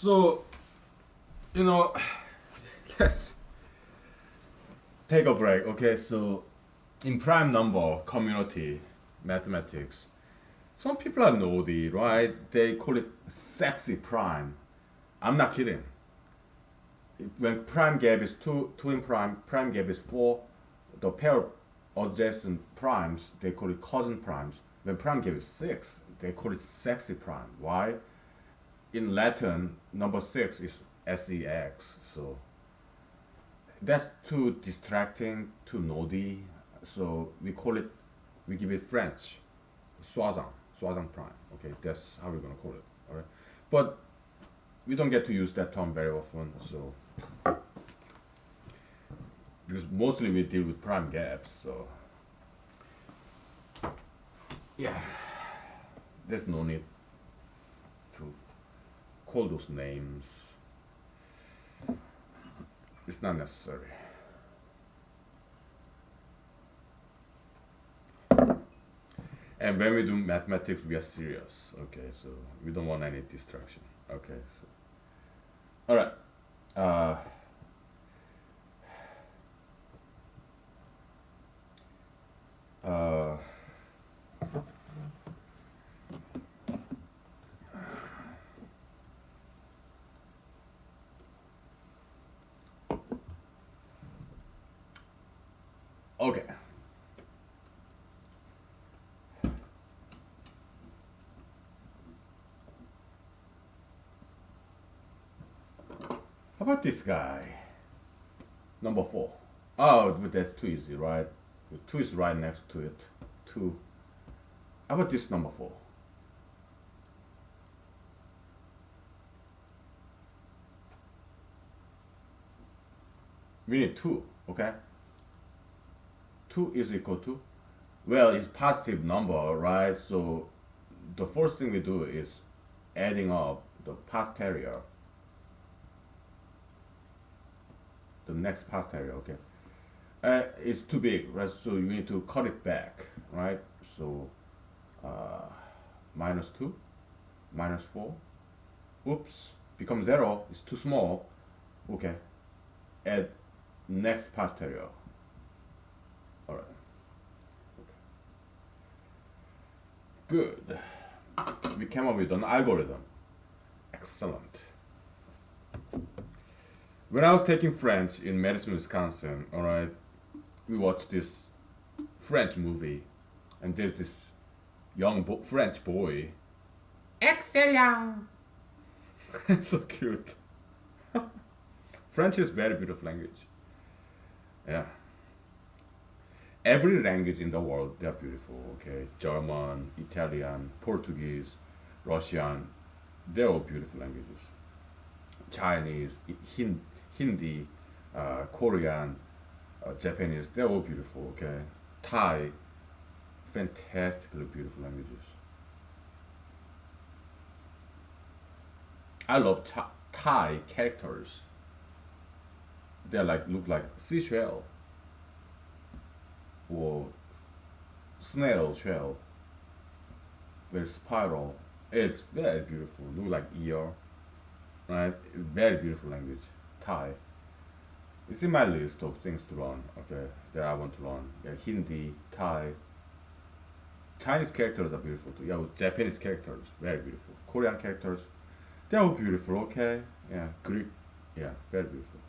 So, you know, let's take a break. Okay, so in prime number community mathematics, some people are naughty, right? They call it sexy prime. I'm not kidding. When prime gap is two in prime gap is 4, the pair of adjacent primes, they call it cousin primes. When prime gap is 6, they call it sexy prime. Why? In Latin, number 6 is sex. So that's too distracting, too naughty. So we give it French, soixante prime. Okay, that's how we're gonna call it. All right, but we don't get to use that term very often. So because mostly we deal with prime gaps. So yeah, there's no need to call those names. It's not necessary. And when we do mathematics, we are serious. Okay, so we don't want any distraction. Okay, so all right. Uh, uh, okay. How about this guy? Number 4. Oh, but that's too easy, right? 2 is right next to it. 2. How about this number 4? We need 2, okay? 2 is equal to, well, it's positive number, right? So the first thing we do is adding up the posterior, the next posterior, okay? It's too big, right? So you need to cut it back, right? So minus 2, minus 4, oops, become 0, it's too small, okay? Add next posterior, all right. Good. We came up with an algorithm. Excellent. When I was taking French in Madison, Wisconsin, all right, we watched this French movie, and there's this young French boy. Excellent. So cute. French is very beautiful language. Yeah. Every language in the world, they are beautiful. Okay, German, Italian, Portuguese, Russian, they're all beautiful languages. Chinese, Hindi, Korean, Japanese, they're all beautiful. Okay, Thai, fantastically beautiful languages. I love Thai characters. They like look like seashell or snail shell. They're spiral. It's very beautiful. Look like ear, right? Very beautiful language. Thai. It's in my list of things to learn. Okay, that I want to learn. Yeah, Hindi, Thai. Chinese characters are beautiful too. Yeah, Japanese characters, very beautiful. Korean characters, they're all beautiful. Okay, yeah, Greek, yeah, very beautiful.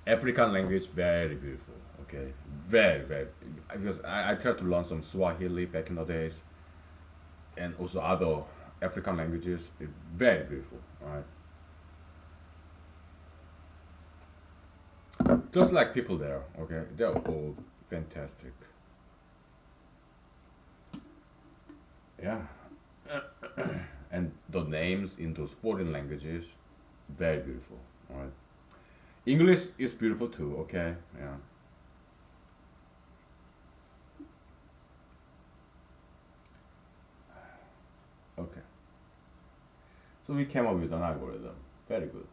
African language, very beautiful. Okay, very because I tried to learn some Swahili back in the days, and also other African languages. Very beautiful. All right. Just like people there, okay, they're all fantastic. Yeah, and the names in those foreign languages, very beautiful. All right, English is beautiful too. Okay, yeah. Okay, so we came up with an algorithm. Very good.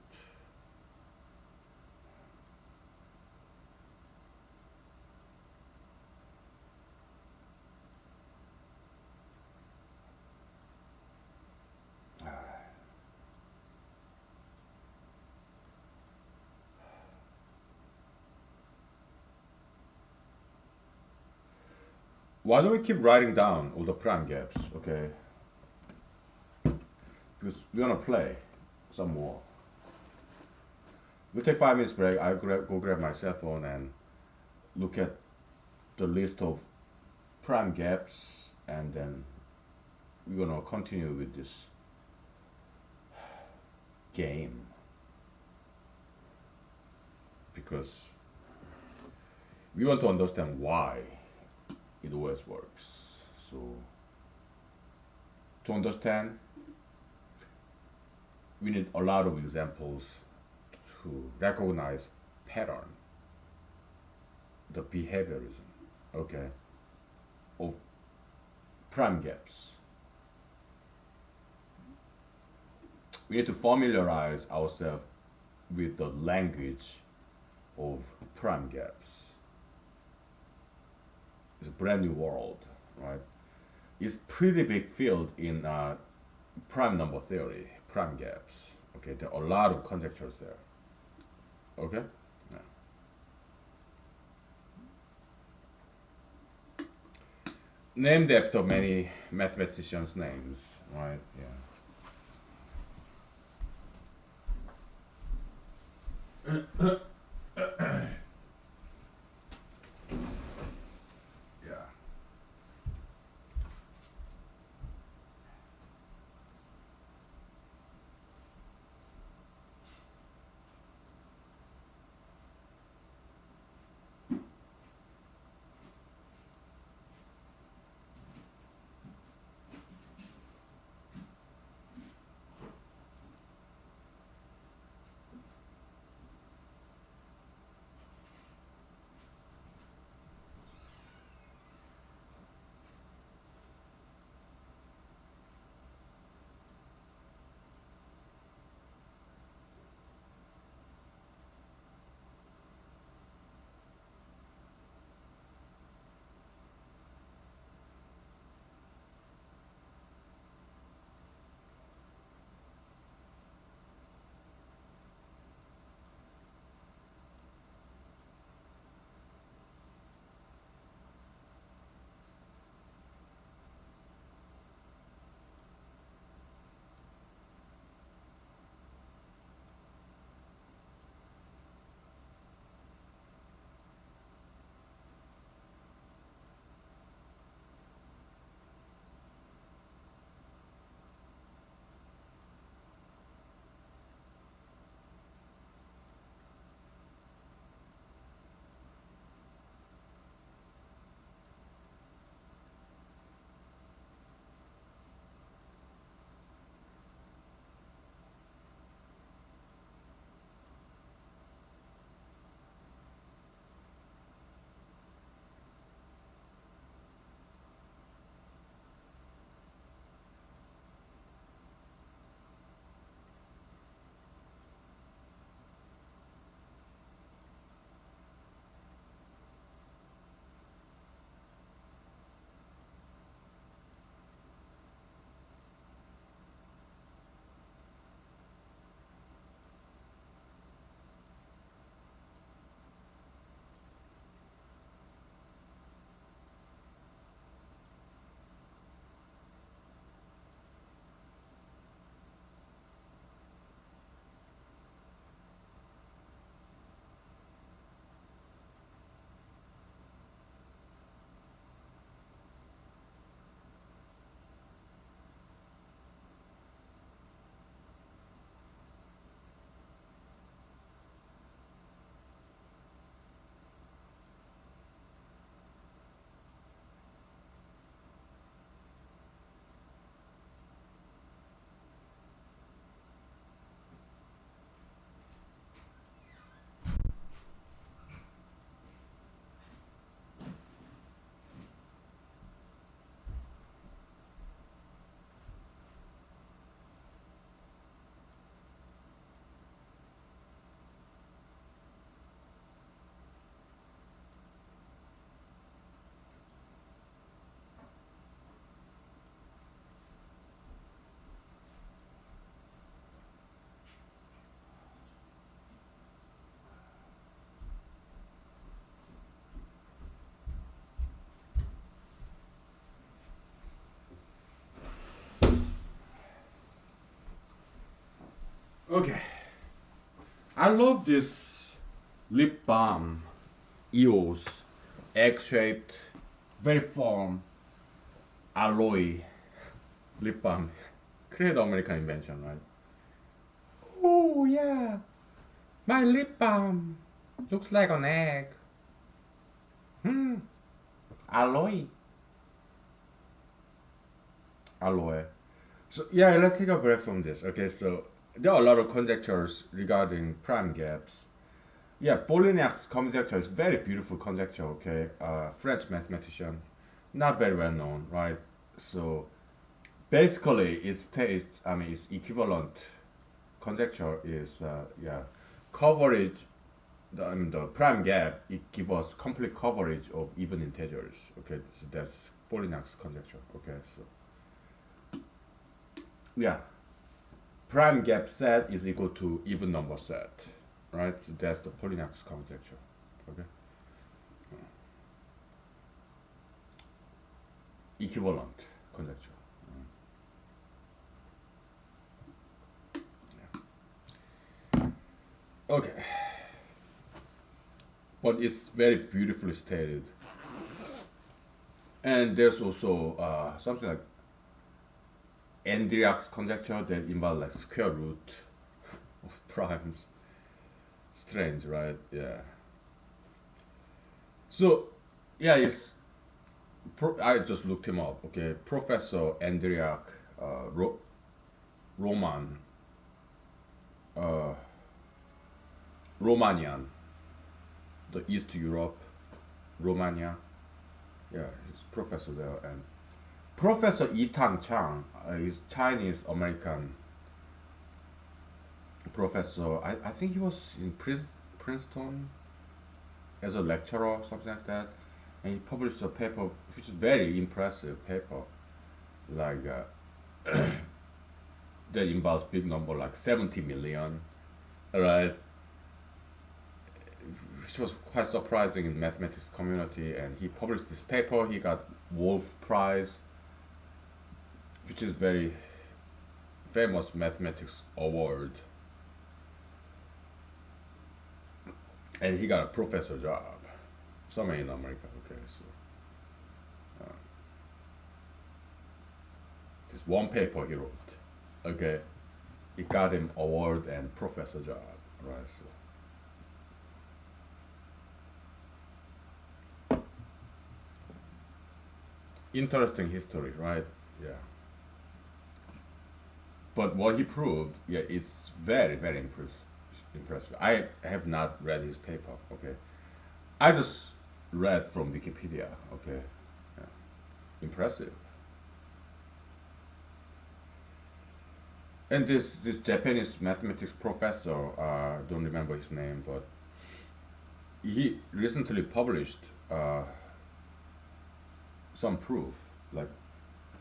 Why don't we keep writing down all the prime gaps, okay? Because we wanna play some more. We'll take 5 minutes break. I'll go grab my cell phone and look at the list of prime gaps, and then we're gonna continue with this game because we want to understand why it always works. So to understand, we need a lot of examples to recognize pattern, the behaviorism, okay, of prime gaps. We need to familiarize ourselves with the language of prime gaps. It's a brand new world, right? It's pretty big field in prime number theory, prime gaps. Okay, there are a lot of conjectures there. Okay? Yeah. Named after many mathematicians' names, right? Yeah. Yeah. Okay. I love this lip balm, EOS, egg-shaped, very firm alloy lip balm. Great American invention, right? Oh yeah, my lip balm looks like an egg. Hmm, alloy, alloy. So yeah, let's take a break from this. Okay, so there are a lot of conjectures regarding prime gaps. Yeah, Polignac conjecture is very beautiful conjecture. Okay, French mathematician, not very well known, right? So basically, it states, I mean, its equivalent conjecture is yeah, coverage. I mean, the prime gap, it gives us complete coverage of even integers. Okay, so that's Polignac conjecture. Okay, so yeah, prime gap set is equal to even number set, right? So that's the Polignac conjecture. Okay, equivalent conjecture. Okay, but it's very beautifully stated. And there's also something like Andriax conjecture that involves like square root of primes. Strange, right? Yeah. So, yeah, I just looked him up. Okay, Professor Andriac Roman uh, Romanian, the East Europe, Romania. Yeah, he's professor there, and Professor Yitang Chang is Chinese American professor. I think he was in Princeton as a lecturer or something like that, and he published a paper which is very impressive paper, like that involves big number like 70 million, right? Which was quite surprising in mathematics community, and he published this paper. He got Wolf Prize, which is very famous mathematics award, and he got a professor job somewhere in America. Okay, so this one paper he wrote, okay, it got him award and professor job, right? So interesting history, right? Yeah. But what he proved, yeah, it's very, very impressive. I have not read his paper. Okay, I just read from Wikipedia. Okay, yeah. Impressive. And this Japanese mathematics professor, don't remember his name, but he recently published some proof, like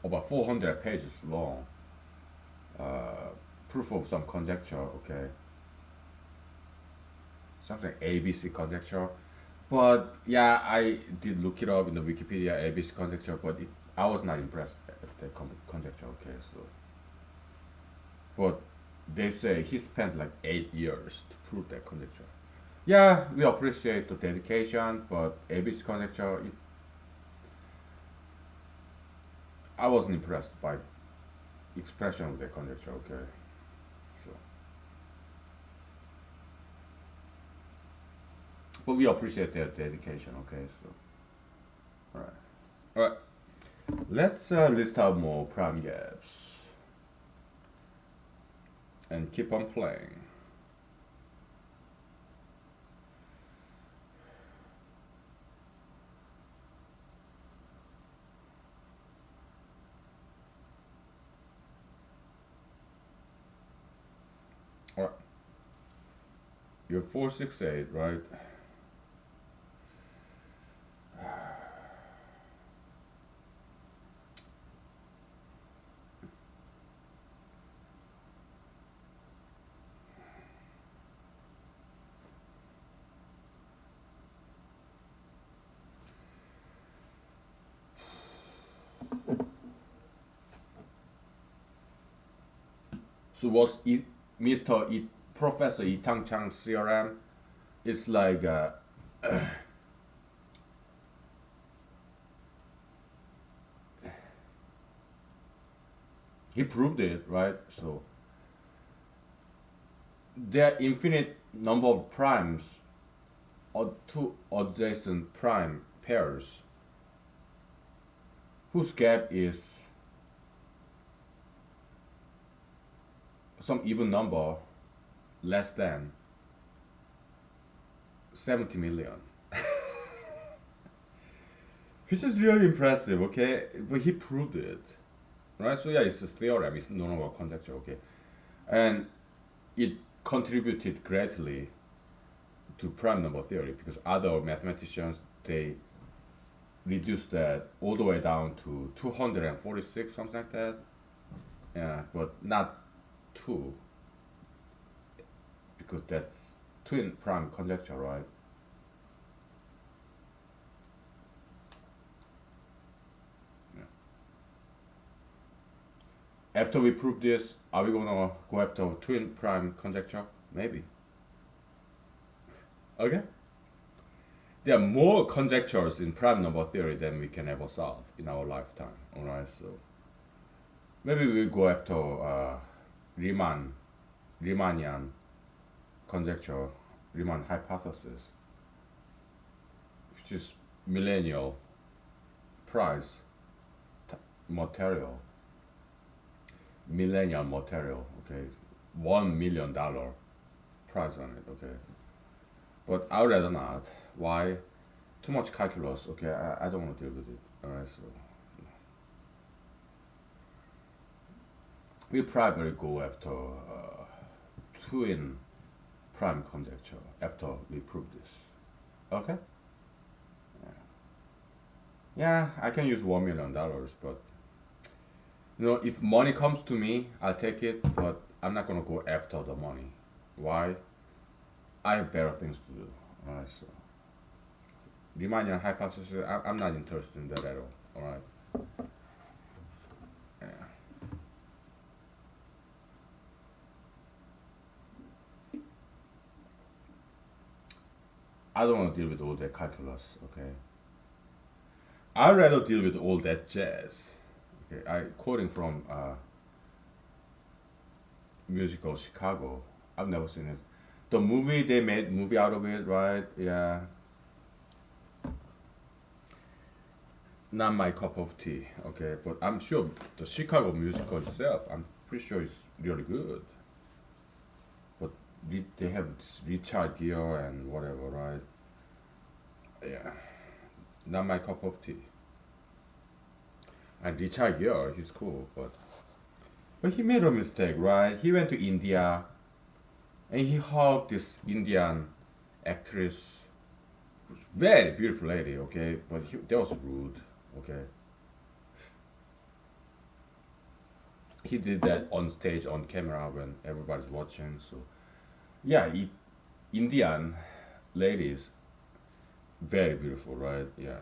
about 400 pages long, uh, proof of some conjecture. Okay, something ABC conjecture. But yeah, I did look it up in the Wikipedia ABC conjecture, but I was not impressed at the conjecture. Okay, so but they say he spent like 8 years to prove that conjecture. Yeah, we appreciate the dedication, but ABC conjecture, I wasn't impressed by expression of the conjecture. Okay, so but we appreciate their dedication. Okay, so all right. Let's list out more prime gaps and keep on playing. All right, you're 468, right? So was it? Mr. Professor Itang Chang's theorem is like he proved it, right? So there are infinite number of primes or two adjacent prime pairs whose gap is some even number less than 70 million. Which is really impressive, okay? But he proved it, right? So yeah, it's a theorem, it's no longer conjecture, okay? And it contributed greatly to prime number theory because other mathematicians, they reduced that all the way down to 246, something like that. Yeah, but not 2, because that's twin prime conjecture, right? Yeah. After we prove this, are we gonna go after twin prime conjecture? Maybe. Okay? There are more conjectures in prime number theory than we can ever solve in our lifetime. Alright, so maybe we'll go after Riemannian conjecture, Riemann hypothesis, which is millennial prize material, millennial material, okay, $1 million price on it, okay. But I would rather not. Why? Too much calculus, okay, I don't want to deal with it. Alright, so we probably go after twin prime conjecture after we prove this. Okay? Yeah, I can use $1 million, but if money comes to me, I'll take it, but I'm not gonna go after the money. Why? I have better things to do. Alright, so Riemannian hypothesis, I'm not interested in that at all. Alright. Yeah. I don't want to deal with all that calculus, okay? I'd rather deal with all that jazz. Okay, I quoting from musical Chicago. I've never seen it. The movie, they made movie out of it, right? Yeah. Not my cup of tea, okay? But I'm sure the Chicago musical itself, I'm pretty sure it's really good. But they have this Richard Gere and whatever, right? Yeah. Not my cup of tea. And Richard Gere, he's cool, but he made a mistake, right? He went to India and he hugged this Indian actress, very beautiful lady, okay? But that was rude, okay? He did that on stage, on camera, when everybody's watching. So, yeah, Indian ladies, very beautiful, right? Yeah.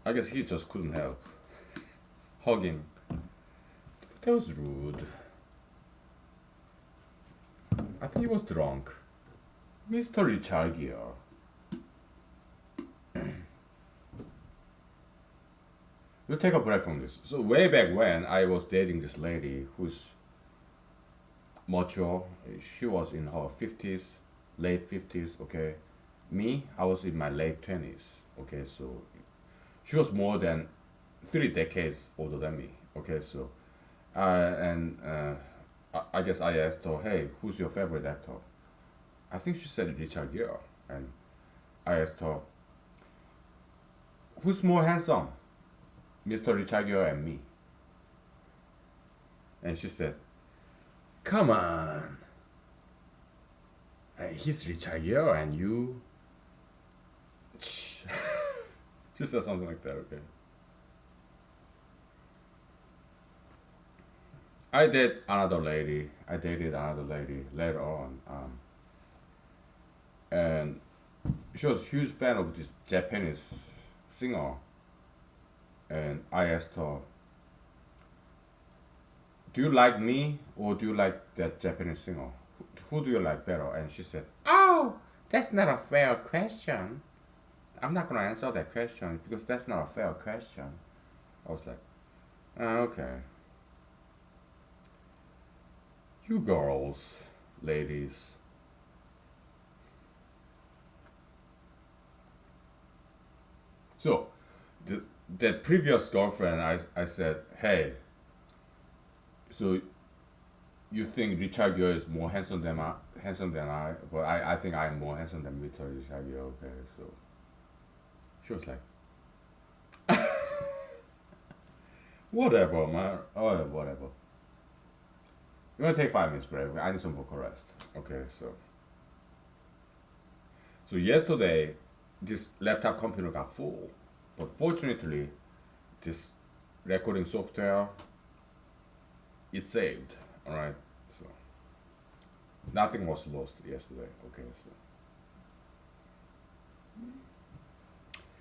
I guess he just couldn't help hugging. That was rude. I think he was drunk. Mr. Richard Gere. We'll take a break from this. So way back when I was dating this lady who's mature, she was in her 50s, late 50s, okay. Me, I was in my late 20s, okay. So she was more than 3 decades older than me, okay. So and I guess I asked her, hey, who's your favorite actor? I think she said Richard Gere. And I asked her, who's more handsome, Mr. Richard Gere and me? And she said, come on, he's Richard Gere and you. She said something like that, okay. I dated another lady later on, and she was a huge fan of this Japanese singer. And I asked her, do you like me or do you like that Japanese singer? Who do you like better? And she said, oh, that's not a fair question. I'm not gonna answer that question because that's not a fair question. I was like, okay. You girls, ladies. So, the, that previous girlfriend, I said, hey, so you think Richard Gere is more handsome than I, but I think I'm more handsome than Richard Gere. Okay, so she was like, whatever, man. Oh, whatever. We're gonna take 5 minutes break. I need some vocal rest. Okay, so yesterday, this laptop computer got full, but fortunately, this recording software it saved. All right, so nothing was lost yesterday. Okay,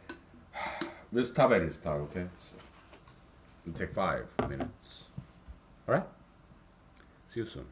so we'll stop at restart. Okay, so we'll take 5 minutes. All right, see you soon.